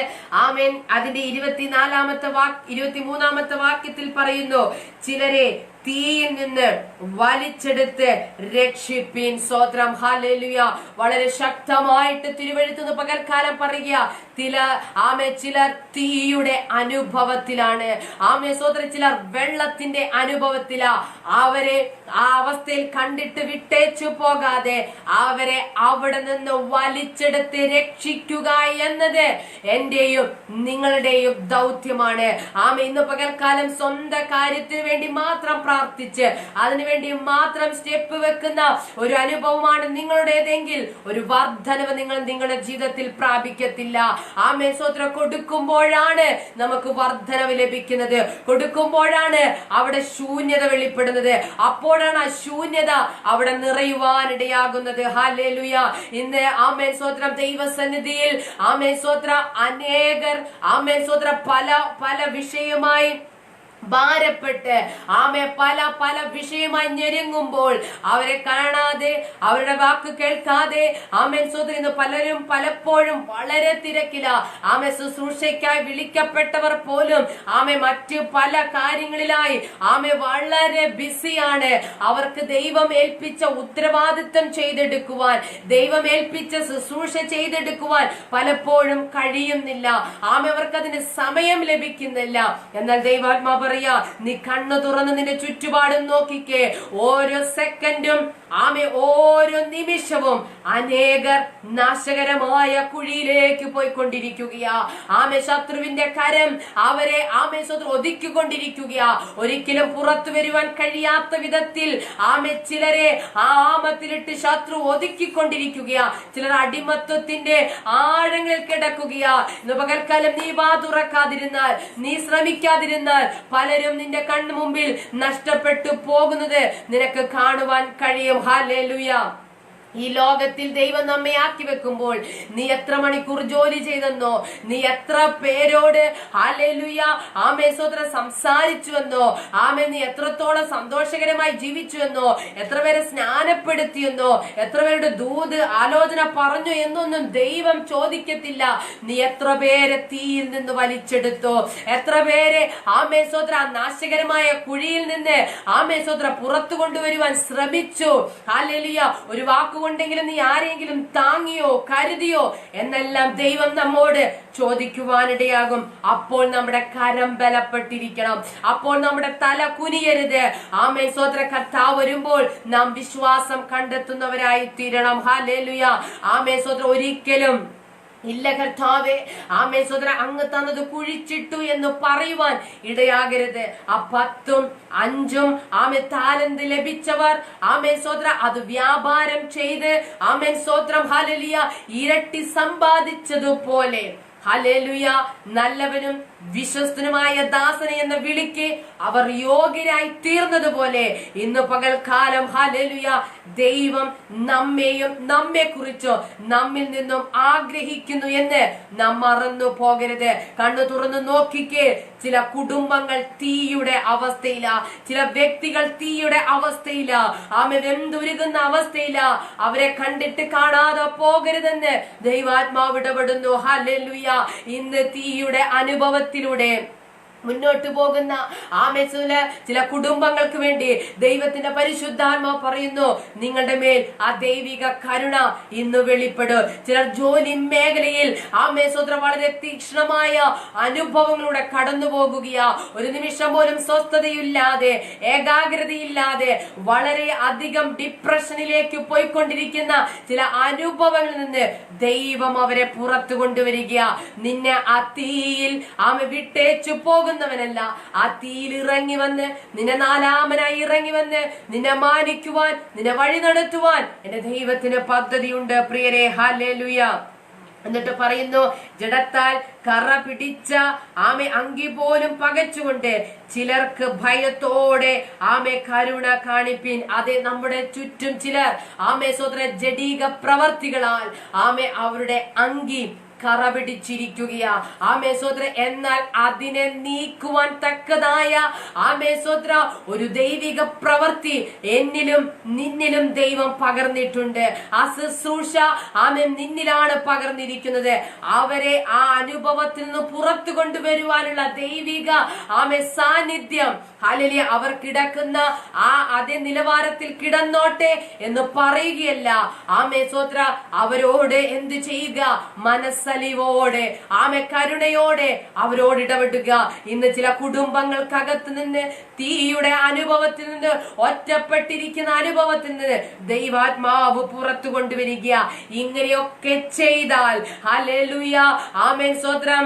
അതിന്റെ 23-ാമത്തെ വാക്യത്തിൽ പറയുന്നു, ചിലരെ തീയിൽ നിന്ന് വലിച്ചെടുത്ത് രക്ഷിപ്പീൻ. സ്തോത്രം. ഹല്ലേലൂയ. വളരെ ശക്തമായിട്ട് തിരുവെഴുത്തുന്ന പകൽക്കാലം പറയുക, ചിലർ തീയുടെ അനുഭവത്തിലാണ്. സ്തോത്രം. ചിലർ വെള്ളത്തിന്റെ അനുഭവത്തിലാ. അവരെ ആ അവസ്ഥയിൽ കണ്ടിട്ട് വിട്ടേച്ചു പോകാതെ അവരെ അവിടെ നിന്ന് വലിച്ചെടുത്ത് രക്ഷിക്കുക എന്നത് എന്റെയും നിങ്ങളുടെയും ദൗത്യമാണ്. ഇന്ന് പകൽക്കാലം സ്വന്തം കാര്യത്തിന് വേണ്ടി മാത്രം പ്രാർത്ഥിച്ച് അതിനുവേണ്ടി മാത്രം സ്റ്റെപ്പ് വെക്കുന്ന ഒരു അനുഭവമാണ് നിങ്ങളുടേതെങ്കിൽ ഒരു വർധനവ് നിങ്ങൾ നിങ്ങളുടെ ജീവിതത്തിൽ പ്രാപിക്കത്തില്ല. സ്വത്രം. കൊടുക്കുമ്പോഴാണ് നമുക്ക് വർധനവ് ലഭിക്കുന്നത്, കൊടുക്കുമ്പോഴാണ് അവിടെ ശൂന്യത വെളിപ്പെടുന്നത്, അപ്പോഴാണ് ആ ശൂന്യത അവിടെ നിറയുവാനിടയാകുന്നത്. ഹല്ലേലൂയ. ഇന്ന് സ്വത്രം ദൈവസന്നിധിയിൽ സ്വത്രം അനേകർ സ്വത്രം പല വിഷയമായി ഭാരപ്പെട്ട് പല വിഷയമായി ഞെരുങ്ങുമ്പോൾ അവരെ കാണാതെ, അവരുടെ വാക്ക് കേൾക്കാതെ ഇന്ന് പലരും പലപ്പോഴും വളരെ തിരക്കില. ശുശ്രൂഷയ്ക്കായി വിളിക്കപ്പെട്ടവർ പോലും മറ്റ് പല കാര്യങ്ങളിലായി വളരെ ബിസിയാണ്. അവർക്ക് ദൈവം ഏൽപ്പിച്ച ഉത്തരവാദിത്വം ചെയ്തെടുക്കുവാൻ, ദൈവം ഏൽപ്പിച്ച ശുശ്രൂഷ ചെയ്തെടുക്കുവാൻ പലപ്പോഴും കഴിയുന്നില്ല. അവർക്ക് അതിന് സമയം ലഭിക്കുന്നില്ല. എന്നാൽ ദൈവാത്മാവ് നീ കണ്ണു തുറന്ന് നിന്റെ ചുറ്റുപാടും നോക്കിക്കേ. ഓരോ സെക്കൻഡും ഓരോ നിമിഷവും അനേകർ നാശകരമായ കുഴിയിലേക്ക് പോയിക്കൊണ്ടിരിക്കുകയാ. ശത്രുവിന്റെ കരം അവരെ ഒതുക്കിക്കൊണ്ടിരിക്കുകയാ. ഒരിക്കലും പുറത്തു വരുവാൻ കഴിയാത്ത വിധത്തിൽ ചിലരെ ആമത്തിലിട്ട് ശത്രു ഒതുക്കിക്കൊണ്ടിരിക്കുകയാ. ചിലർ അടിമത്വത്തിന്റെ ആഴങ്ങളിൽ കിടക്കുകയാ. ഇന്ന് പകൽക്കാലം നീ വാ തുറക്കാതിരുന്നാൽ, നീ ശ്രമിക്കാതിരുന്നാൽ പലരും നിന്റെ കണ്ണു മുമ്പിൽ നഷ്ടപ്പെട്ടു പോകുന്നത് നിനക്ക് കാണുവാൻ കഴിയും. ഹല്ലേലൂയ. ഈ ലോകത്തിൽ ദൈവം നമ്മെ ആക്കി വെക്കുമ്പോൾ നീ എത്ര മണിക്കൂർ ജോലി ചെയ്തെന്നോ, നീ എത്ര പേരോട് ഹല്ലേലൂയ ആമേൻ സ്തോത്രം സംസാരിച്ചുവെന്നോ, ആമേൻ നീ എത്രത്തോളം സന്തോഷകരമായി ജീവിച്ചുവെന്നോ, എത്ര പേരെ സ്നാനപ്പെടുത്തിയെന്നോ, എത്ര പേരുടെ ദൂത് ആലോചന പറഞ്ഞു എന്നൊന്നും ദൈവം ചോദിക്കത്തില്ല. നീ എത്ര പേരെ തീയിൽ നിന്ന് വലിച്ചെടുത്തോ, എത്ര പേരെ ആമേൻ സ്തോത്രം നാശകരമായ കുഴിയിൽ നിന്ന് ആമേൻ സ്തോത്രം പുറത്തു കൊണ്ടുവരുവാൻ ശ്രമിച്ചു. ഹല്ലേലൂയ ഒരു വാക്കു കൊണ്ടെങ്കിലും നീ ആരെങ്കിലും താങ്ങിയോ കരുതിയോ എന്നെല്ലാം ദൈവം നമ്മോട് ചോദിക്കുവാനിടയാകും. അപ്പോൾ നമ്മുടെ കരം ബലപ്പെട്ടിരിക്കണം, അപ്പോൾ നമ്മുടെ തല കുനിയരുത്. ആമേൻ സ്തോത്രം കർത്താവ് വരുമ്പോൾ നാം വിശ്വാസം കണ്ടെത്തുന്നവരായി തീരണം. ഹല്ലേലൂയ ആമേൻ സ്തോത്രം ഒരിക്കലും ഇല്ല കർത്താവേ ആമേൻ സ്തോത്രം അങ്ങ് തന്നത് കുഴിച്ചിട്ടു എന്ന് പറയുവാൻ ഇടയാകരുത്. ആ 10ഉം 5ഉം ആമേൻ താലന്ത് ലഭിച്ചവർ ആമേൻ സ്തോത്രം അത് വ്യാപാരം ചെയ്ത് ആമേൻ സ്തോത്രം ഹല്ലേലൂയ ഇരട്ടി സമ്പാദിച്ചതുപോലെ ഹല്ലേലൂയ നല്ലവനും വിശ്വസ്തനുമായ ദാസനെ എന്ന വിളിക്ക് അവർ യോഗ്യരായി തീർന്നതുപോലെ ഇന്ന് പകൽക്കാലം ഹല്ലേലൂയ ദൈവം നമ്മെയും നമ്മെ കുറിച്ചോ നമ്മിൽ നിന്നും ആഗ്രഹിക്കുന്നു എന്ന് നാം മറന്നു പോകരുത്. കണ്ണു തുറന്നു നോക്കിക്കേ, ചില കുടുംബങ്ങൾ തീയുടെ അവസ്ഥയില, ചില വ്യക്തികൾ തീയുടെ അവസ്ഥയില, ആമേൻ വെന്തുരുകുന്ന അവസ്ഥയില. അവരെ കണ്ടിട്ട് കാണാതെ പോകരുതെന്ന് ദൈവാത്മാവ് ഇടപെടുന്നു. ഹല്ലേലൂയ ഇന്ന് തീയുടെ അനുഭവത്തിലൂടെ മുന്നോട്ട് പോകുന്ന ചില കുടുംബങ്ങൾക്ക് വേണ്ടി ദൈവത്തിന്റെ പരിശുദ്ധാത്മാവ് പറയുന്നു, നിങ്ങളുടെ മേൽ ആ ദൈവിക കരുണ ഇന്ന് വെളിപ്പെടും. ചിലർ ജോലി മേഖലയിൽ സ്തോത്രം വളരെ തീക്ഷ്ണമായ അനുഭവങ്ങളുടെ കടന്നു പോകുകയാ. ഒരു നിമിഷം പോലും സ്വസ്ഥതയില്ലാതെ ഏകാഗ്രതയില്ലാതെ വളരെ അധികം ഡിപ്രഷനിലേക്ക് പോയിക്കൊണ്ടിരിക്കുന്ന ചില അനുഭവങ്ങളിൽ നിന്ന് ദൈവം അവരെ പുറത്തു കൊണ്ടുവരിക. നിന്നെ ആ തീയിൽ വിട്ടേച്ചു പോകുന്നവനല്ല, ആ തീയിൽ ഇറങ്ങി വന്ന് നിന്നെ നാലാമനായി ഇറങ്ങി വന്ന് നിന്നെ മാനിക്കുവാൻ, നിന്നെ വഴി നടത്തുവാൻ എന്റെ ദൈവത്തിന് പദ്ധതിയുണ്ട് പ്രിയരെ. ഹല്ലേലൂയ. എന്നിട്ട് പറയുന്നു, ജഡത്താൽ കറ പിടിച്ച അങ്കി പോലും പകച്ചുകൊണ്ട് ചിലർക്ക് ഭയത്തോടെ കരുണ കാണിപ്പിൻ. അതെ, നമ്മുടെ ചുറ്റും ചിലർ സ്തോത്രം ജഡീക പ്രവർത്തികളാൽ അവരുടെ അങ്കി കറ പിടിച്ചിരിക്കുകയാ. സ്തോത്രം എന്നാൽ അതിനെ നീക്കുവാൻ തക്കതായ സ്തോത്രം ഒരു ദൈവിക പ്രവൃത്തി എന്നിലും നിന്നിലും ദൈവം പകർന്നിട്ടുണ്ട്. ആ ശുശ്രൂഷ നിന്നിലാണ് പകർന്നിരിക്കുന്നത്. അവരെ ആ അനുഭവത്തിൽ നിന്ന് പുറത്തു കൊണ്ടുവരുവാനുള്ള ദൈവിക സാന്നിധ്യം ഹല്ലേലൂയ അവർ കിടക്കുന്ന അതേ നിലവാരത്തിൽ കിടന്നോട്ടെ എന്ന് പറയുകയല്ല. സ്തോത്രം അവരോട് എന്ത് ചെയ്യുക? മനസ്സലിവോടെ കരുണയോടെ അവരോട് ഇടപെടുക. ഇന്ന് ചില കുടുംബങ്ങൾക്കകത്ത് നിന്ന് തീയുടെ അനുഭവത്തിൽ നിന്ന്, ഒറ്റപ്പെട്ടിരിക്കുന്ന അനുഭവത്തിൽ നിന്ന് ദൈവാത്മാവ് പുറത്തു കൊണ്ടുവരിക. ഇങ്ങനെയൊക്കെ ചെയ്താൽ ഹല്ലേലൂയ ആമേൻ സ്തോത്രം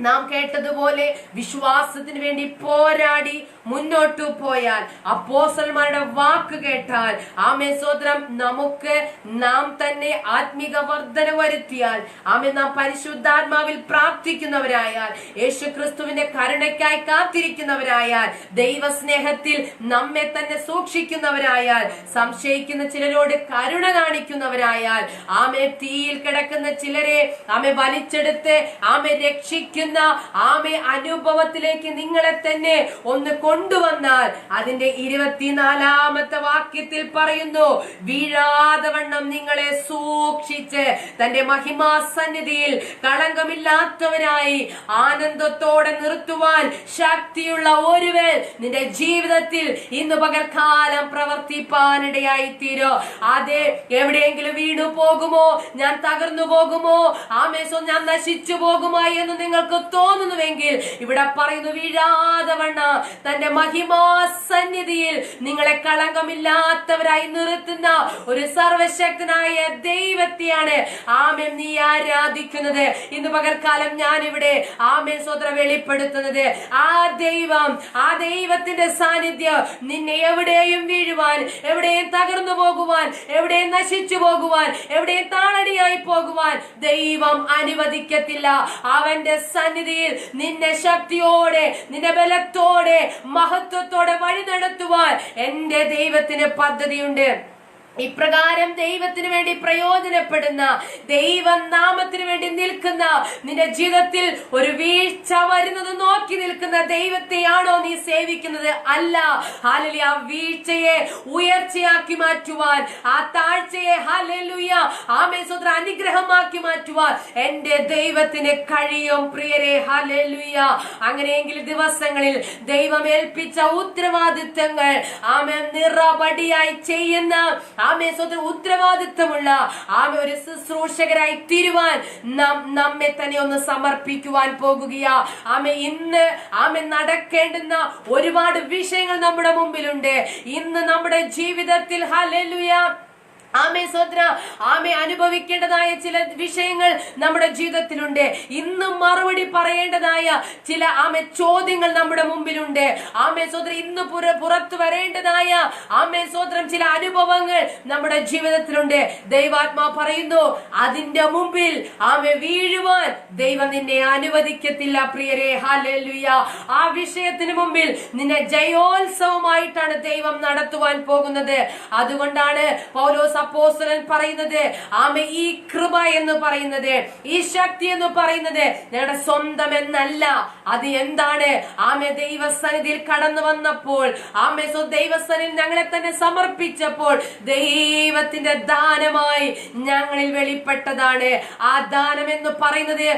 നാം കേട്ടതുപോലെ വിശ്വാസത്തിന് വേണ്ടി പോരാടി മുന്നോട്ടു പോയാൽ, അപ്പോസ്തലന്മാരുടെ വാക്ക് കേട്ടാൽ, സ്തോത്രം നമുക്ക് നാം തന്നെ ആത്മീക വർധന വരുത്തിയാൽ, നാം പരിശുദ്ധാത്മാവിൽ പ്രാർത്ഥിക്കുന്നവരായാൽ, യേശു ക്രിസ്തുവിന്റെ കരുണയ്ക്കായി കാത്തിരിക്കുന്നവരായാൽ, ദൈവസ്നേഹത്തിൽ നമ്മെ തന്നെ സൂക്ഷിക്കുന്നവരായാൽ, സംശയിക്കുന്ന ചിലരോട് കരുണ കാണിക്കുന്നവരായാൽ, തീയിൽ കിടക്കുന്ന ചിലരെ വലിച്ചെടുത്ത് രക്ഷിക്കുന്ന അനുഭവത്തിലേക്ക് നിങ്ങളെ തന്നെ ഒന്ന് കൊണ്ടുവന്നാൽ, അതിന്റെ 24-ാമത്തെ വാക്യത്തിൽ പറയുന്നു, വീഴാതെ വണ്ണം നിങ്ങളെ സൂക്ഷിച്ച് തന്റെ മഹിമാസന്നിധിയിൽ കളങ്കമില്ലാത്തവരായി ആനന്ദത്തോടെ നിർത്തുവാൻ ശക്തിയുള്ള ഒരുവൻ നിന്റെ ജീവിതത്തിൽ ഇന്ന് പകൽക്കാലം പ്രവർത്തിപ്പാനിടയായി തീരോ. അതെ, എവിടെയെങ്കിലും വീണു പോകുമോ, ഞാൻ തകർന്നു പോകുമോ, ഞാൻ നശിച്ചു പോകുമോ എന്ന് നിങ്ങൾക്ക് തോന്നുന്നുവെങ്കിൽ ഇവിടെ പറയുന്നു, വീഴാതെ വണ്ണം തന്റെ മഹിമാസന്നിധിയിൽ നിങ്ങളെ കളങ്കമില്ലാത്തവരായി നിർത്തുന്ന ഒരു സർവശക്തനായ ദൈവത്തെയാണ് നീ ആരാധിക്കുന്നത്. ഇന്ന് പകൽക്കാലം ഞാൻ ഇവിടെ സ്തോത്രം വെളിപ്പെടുത്തുന്നത്. ആ ദൈവത്തിന്റെ സാന്നിധ്യം നിന്നെ എവിടെയും വീഴുവാൻ, എവിടെയും തകർന്നു പോകുവാൻ, എവിടെയും നശിച്ചു പോകുവാൻ, എവിടെയും താളടിയായി പോകുവാൻ ദൈവം അനുവദിക്കത്തില്ല. അവന്റെ സന്നിധിയിൽ നിന്നെ ശക്തിയോടെ, നിന്നെ ബലത്തോടെ, മഹത്വത്തോടെ വഴി നടത്തുവാൻ എന്റെ ദൈവത്തിന് പദ്ധതിയുണ്ട്. ഇപ്രകാരം ദൈവത്തിന് വേണ്ടി പ്രയോജനപ്പെടുന്ന, ദൈവനാമത്തിന് വേണ്ടി നിൽക്കുന്ന, നിന്റെ ജീവിതത്തിൽ ഒരു വീഴ്ച വരുന്നത് നോക്കി നിൽക്കുന്ന ദൈവത്തെയാണോ നീ സേവിക്കുന്നത്? അല്ല. ഹല്ലേലൂയ. ആ വീഴ്ചയെ ഉയർച്ചയാക്കി മാറ്റുവാൻ, ആ താഴ്ചയെ ഹല്ലേലൂയ ആമേൻ സ്തോത്രം അനുഗ്രഹമാക്കി മാറ്റുവാൻ എന്റെ ദൈവത്തിന് കഴിയും പ്രിയരെ. ഹല്ലേലൂയ. അങ്ങനെയെങ്കിൽ ദിവസങ്ങളിൽ ദൈവം ഏൽപ്പിച്ച ഉത്തരവാദിത്തങ്ങൾ ആമേൻ നിറപടിയായി ചെയ്യുന്ന ഉത്തരവാദിത്വമുള്ള ഒരു ശുശ്രൂഷകരായി തീരുവാൻ നമ്മെ തന്നെ ഒന്ന് സമർപ്പിക്കുവാൻ പോകുകയാ. ഇന്ന് നടക്കേണ്ടുന്ന ഒരുപാട് വിഷയങ്ങൾ നമ്മുടെ മുമ്പിലുണ്ട്. ഇന്ന് നമ്മുടെ ജീവിതത്തിൽ ഹല്ലേലൂയ അനുഭവിക്കേണ്ടതായ ചില വിഷയങ്ങൾ നമ്മുടെ ജീവിതത്തിലുണ്ട്. ഇന്ന് മറുപടി പറയേണ്ടതായ ചില ചോദ്യങ്ങൾ നമ്മുടെ മുമ്പിലുണ്ട്. ഇന്ന് പുറത്തു വരേണ്ടതായ ചില അനുഭവങ്ങൾ നമ്മുടെ ജീവിതത്തിലുണ്ട്. ദൈവാത്മാ പറയുന്നു, അതിന്റെ മുമ്പിൽ വീഴുവാൻ ദൈവം നിന്നെ അനുവദിക്കത്തില്ല പ്രിയരെ. ഹല്ലേലൂയ. ആ വിഷയത്തിന് മുമ്പിൽ നിന്നെ ജയോത്സവമായിട്ടാണ് ദൈവം നടത്തുവാൻ പോകുന്നത്. അതുകൊണ്ടാണ് പൗലോസ് അപ്പോസ്തലൻ പറയുന്നത്, ഈ കൃപ എന്ന് പറയുന്നത്, ഈ ശക്തി എന്ന് പറയുന്നത് ഞങ്ങളുടെ സ്വന്തം എന്നല്ല. അത് എന്താണ്? ദൈവസന്നിധിയിൽ കടന്നു വന്നപ്പോൾ, ദൈവസന്നിധിയിൽ ഞങ്ങളെ തന്നെ സമർപ്പിച്ചപ്പോൾ ദൈവത്തിന്റെ ദാനമായി ഞങ്ങളിൽ വെളിപ്പെട്ടതാണ്. ആ ദാനം എന്ന് പറയുന്നത്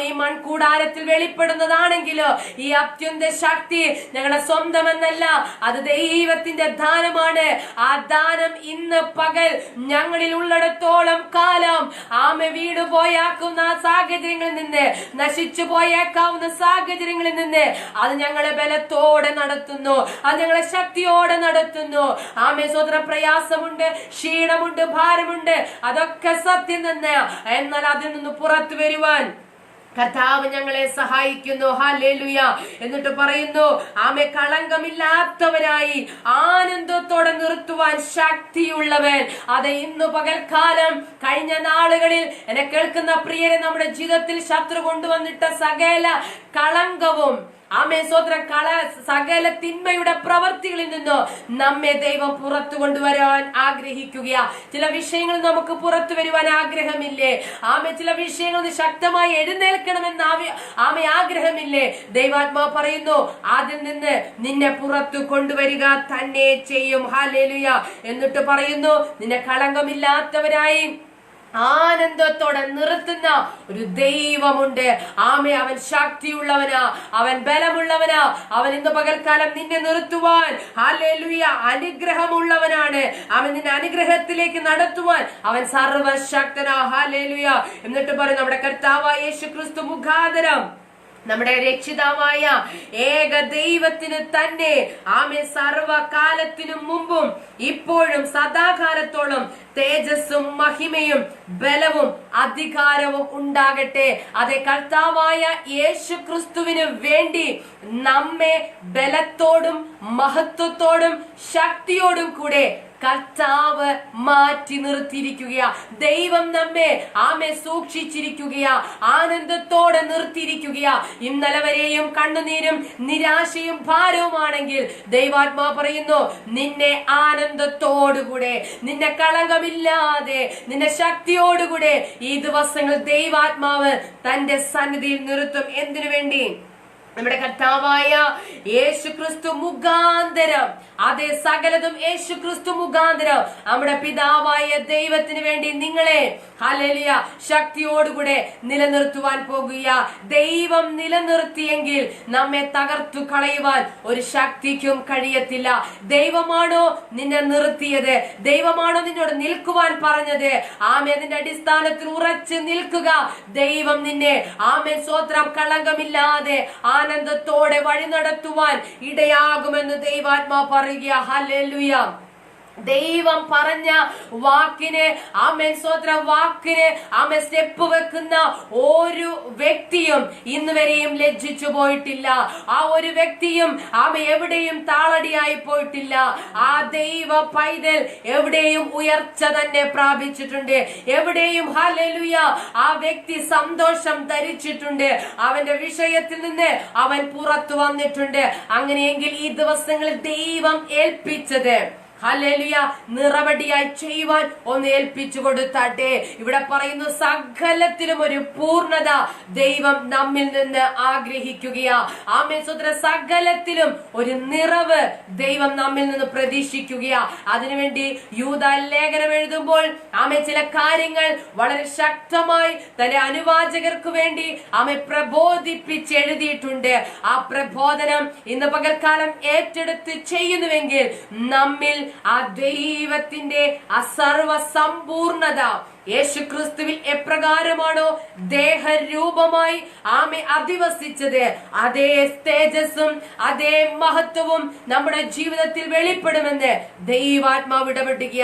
ഈ മൺകൂടാരത്തിൽ വെളിപ്പെടുന്നതാണെങ്കിലോ ഈ അത്യുന്ന ശക്തി ഞങ്ങളുടെ സ്വന്തം എന്നല്ല, അത് ദൈവത്തിന്റെ ദാനമാണ്. ആ ദാനം ഇന്ന് പകൽ ഞങ്ങളിൽ ഉള്ളിടത്തോളം കാലം വീട് പോയാക്കുന്ന സാഹചര്യങ്ങളിൽ നിന്ന്, നശിച്ചു പോയേക്കാവുന്ന സാഹചര്യങ്ങളിൽ നിന്ന് അത് ഞങ്ങളെ ബലത്തോടെ നടത്തുന്നു, അത് ഞങ്ങളെ ശക്തിയോടെ നടത്തുന്നു. സ്വതന്ത്ര പ്രയാസമുണ്ട്, ക്ഷീണമുണ്ട്, ഭാരമുണ്ട്, അതൊക്കെ സത്യം തന്നെ. എന്നാൽ അതിൽ നിന്ന് പുറത്തു വരുവാൻ കർത്താവ് ഞങ്ങളെ സഹായിക്കുന്നു. ഹല്ലേലൂയ. എന്നിട്ട് പറയുന്നു, കളങ്കമില്ലാത്തവരായി ആനന്ദത്തോടെ നിർത്തുവാൻ ശക്തിയുള്ളവൻ. അത് ഇന്ന് പകൽക്കാലം, കഴിഞ്ഞ നാളുകളിൽ എന്നെ കേൾക്കുന്ന പ്രിയരെ, നമ്മുടെ ജീവിതത്തിൽ ശത്രു കൊണ്ടുവന്നിട്ട സകല കളങ്കവും സകല തിന്മയുടെ പ്രവർത്തികളിൽ നിന്നോ നമ്മെ ദൈവം പുറത്തു കൊണ്ടുവരാൻ ആഗ്രഹിക്കുകയാ. ചില വിഷയങ്ങൾ നമുക്ക് പുറത്തു വരുവാൻ ആഗ്രഹമില്ലേ? ചില വിഷയങ്ങൾ ശക്തമായി എഴുന്നേൽക്കണമെന്ന് ആഗ്രഹമില്ലേ? ദൈവാത്മാ പറയുന്നു, അതിൽ നിന്ന് നിന്നെ പുറത്തു കൊണ്ടുവരിക തന്നെ ചെയ്യും. ഹല്ലേലൂയ. എന്നിട്ട് പറയുന്നു, നിന്നെ കളങ്കമില്ലാത്തവരായി ആനന്ദത്തോടെ നിർത്തുന്ന ഒരു ദൈവമുണ്ട്. അവൻ ശക്തിയുള്ളവനാ, അവൻ ബലമുള്ളവനാ. അവൻ ഇന്ന് പകൽക്കാലം നിന്നെ നിർത്തുവാൻ ഹല്ലേലൂയ അനുഗ്രഹമുള്ളവനാണ്. അവൻ നിന്നെ അനുഗ്രഹത്തിലേക്ക് നടത്തുവാൻ അവൻ സർവശക്തനാ. ഹല്ലേലൂയ. എന്നിട്ട് പറയും, നമ്മുടെ കർത്താവായ യേശുക്രിസ്തു മുഖാന്തരം നമ്മുടെ രക്ഷിതാവായ ഏക ദൈവത്തിന് തന്നെ സർവകാലത്തിനും മുമ്പും ഇപ്പോഴും സദാകാലത്തോളം തേജസ്സും മഹിമയും ബലവും അധികാരവും ഉണ്ടാകട്ടെ. അതെ, കർത്താവായ യേശു ക്രിസ്തുവിന് വേണ്ടി നമ്മെ ബലത്തോടും മഹത്വത്തോടും ശക്തിയോടും കൂടെ കർത്താവ് മാറ്റി നിർത്തിയിരിക്കുകയാ. ദൈവം നമ്മെ സൂക്ഷിച്ചിരിക്കുകയാ, ആനന്ദത്തോടെ നിർത്തിയിരിക്കുകയാ. ഇന്നലെ വരെയും കണ്ണുനീരും നിരാശയും ഭാരവുമാണെങ്കിൽ ദൈവാത്മാ പറയുന്നു, നിന്നെ ആനന്ദത്തോടുകൂടെ, നിന്നെ കളങ്കമില്ലാതെ, നിന്നെ ശക്തിയോടുകൂടെ ഈ ദിവസങ്ങൾ ദൈവാത്മാവ് തന്റെ സന്നിധിയിൽ നിർത്തും. എന്തിനു വേണ്ടി? നമ്മുടെ കർത്താവായ യേശു ക്രിസ്തു മുഖാന്തരം. അതേ, സകലതും യേശു ക്രിസ്തു മുഖാന്തരം നമ്മുടെ പിതാവായ ദൈവത്തിന് വേണ്ടി നിങ്ങളെ ഹല്ലേലൂയ ശക്തിയോടുകൂടെ നിലനിർത്തുവാൻ പോകുക. ദൈവം നിലനിർത്തിയെങ്കിൽ നമ്മെ തകർത്തു കളയുവാൻ ഒരു ശക്തിക്കും കഴിയത്തില്ല. ദൈവമാണോ നിന്നെ നിർത്തിയത്? ദൈവമാണോ നിന്നോട് നിൽക്കുവാൻ പറഞ്ഞത്? അതിന്റെ അടിസ്ഥാനത്തിൽ ഉറച്ചു നിൽക്കുക. ദൈവം നിന്നെ സ്വത്രം കളങ്കമില്ലാതെ ആനന്ദത്തോടെ വഴി നടത്തുവാൻ ഇടയാകുമെന്ന് ദൈവാത്മാ പറയുക. ഹല്ലേലൂയ. ദൈവം പറഞ്ഞ വാക്കിന് സ്റ്റെപ്പ് വെക്കുന്ന ഒരു വ്യക്തിയും ഇന്ന് വരെയും ലജ്ജിച്ചു പോയിട്ടില്ല. ആ ഒരു വ്യക്തിയും എവിടെയും താളടിയായി പോയിട്ടില്ല. ആ ദൈവ പൈതൽ എവിടെയും ഉയർച്ച തന്നെ പ്രാപിച്ചിട്ടുണ്ട്. എവിടെയും ഹല്ലേലൂയ ആ വ്യക്തി സന്തോഷം ധരിച്ചിട്ടുണ്ട്. അവന്റെ വിഷയത്തിൽ നിന്ന് അവൻ പുറത്തു വന്നിട്ടുണ്ട്. അങ്ങനെയെങ്കിൽ ഈ ദിവസങ്ങളിൽ ദൈവം ഏൽപ്പിച്ചത് ഹല്ലേലൂയ നിറവടിയായി ചെയ്യുവാൻ ഒന്ന് ഏൽപ്പിച്ചു കൊടുത്താട്ടെ. ഇവിടെ പറയുന്നു സകലത്തിലും ഒരു പൂർണ്ണത ദൈവം നമ്മിൽ നിന്ന് ആഗ്രഹിക്കുകയാ. ആമേൻ സ്വതന്ത്ര സകലത്തിലും ഒരു നിറവ് ദൈവം നമ്മിൽ നിന്ന് പ്രതീക്ഷിക്കുകയാ. അതിനുവേണ്ടി യൂദ ലേഖനം എഴുതുമ്പോൾ ആമേ ചില കാര്യങ്ങൾ വളരെ ശക്തമായി തന്റെ അനുവാചകർക്ക് വേണ്ടി ആമെ പ്രബോധിപ്പിച്ചെഴുതിയിട്ടുണ്ട്. ആ പ്രബോധനം ഇന്ന് പകൽക്കാലം ഏറ്റെടുത്ത് ചെയ്യുന്നുവെങ്കിൽ നമ്മിൽ ആ ദൈവത്തിന്റെ ആ സർവസമ്പൂർണത യേശുക്രിസ്തുവിൽ എപ്രകാരമാണോ ദേഹരൂപമായി ആമെ അധിവസിച്ചത്, അതേ തേജസ്സും അതേ മഹത്വവും നമ്മുടെ ജീവിതത്തിൽ വെളിപ്പെടുമെന്ന് ദൈവാത്മാവ് ഇടപെടുക.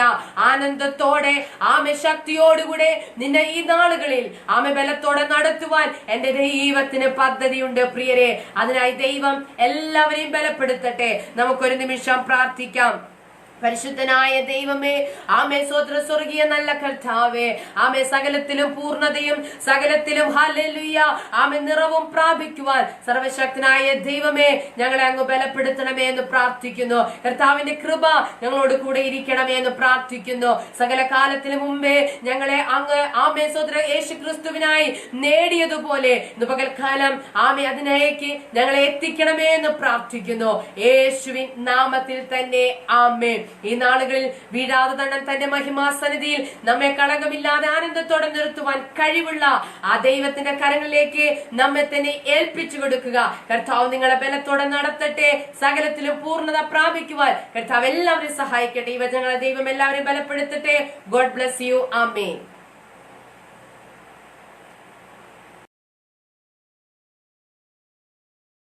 ആനന്ദത്തോടെ ആമെ ശക്തിയോടുകൂടെ നിന്നെ ഈ നാളുകളിൽ ആമെ ബലത്തോടെ നടത്തുവാൻ എന്റെ ദൈവത്തിന് പദ്ധതിയുണ്ട് പ്രിയരെ. അതിനായി ദൈവം എല്ലാവരെയും ബലപ്പെടുത്തട്ടെ. നമുക്കൊരു നിമിഷം പ്രാർത്ഥിക്കാം. പരിശുദ്ധനായ ദൈവമേ, ആമേ സ്വതന്ത്ര സ്വർഗീയ നല്ല കർത്താവേ, ആമേ സകലത്തിലും പൂർണ്ണതയും സകലത്തിലും ഹല്ലേലൂയ ആമേ നിറവും പ്രാപിക്കുവാൻ സർവശക്തനായ ദൈവമേ ഞങ്ങളെ അങ്ങ് ബലപ്പെടുത്തണമേ എന്ന് പ്രാർത്ഥിക്കുന്നു. കർത്താവിന്റെ കൃപ ഞങ്ങളോട് കൂടെ ഇരിക്കണമേ എന്ന് പ്രാർത്ഥിക്കുന്നു. സകല കാലത്തിന് മുമ്പേ ഞങ്ങളെ അങ്ങ് ആമേ സ്വതന്ത്ര യേശു ക്രിസ്തുവിനായി നേടിയതുപോലെ ഇന്ന് പകൽക്കാലം ആമേ അതിനേക്ക് ഞങ്ങളെ എത്തിക്കണമേ എന്ന് പ്രാർത്ഥിക്കുന്നു. യേശുവിൻ നാമത്തിൽ തന്നെ ആമേൻ. ഈ നാളുകളിൽ വീഴാതെ തന്നെ തന്റെ മഹിമാസന്നിധിയിൽ നമ്മെ കളങ്കമില്ലാതെ ആനന്ദത്തോടെ നിർത്തുവാൻ കഴിവുള്ള ആ ദൈവത്തിന്റെ കരങ്ങളിലേക്ക് നമ്മെ തന്നെ ഏൽപ്പിച്ചു കൊടുക്കുക. കർത്താവ് നിങ്ങളെ ബലത്തോടെ നടത്തട്ടെ. സകലത്തിലും പൂർണ്ണത പ്രാപിക്കുവാൻ കർത്താവ് എല്ലാവരെയും സഹായിക്കട്ടെ. ഈ വചനങ്ങളെ ദൈവം എല്ലാവരെയും ബലപ്പെടുത്തട്ടെ. God bless you. ആമേൻ.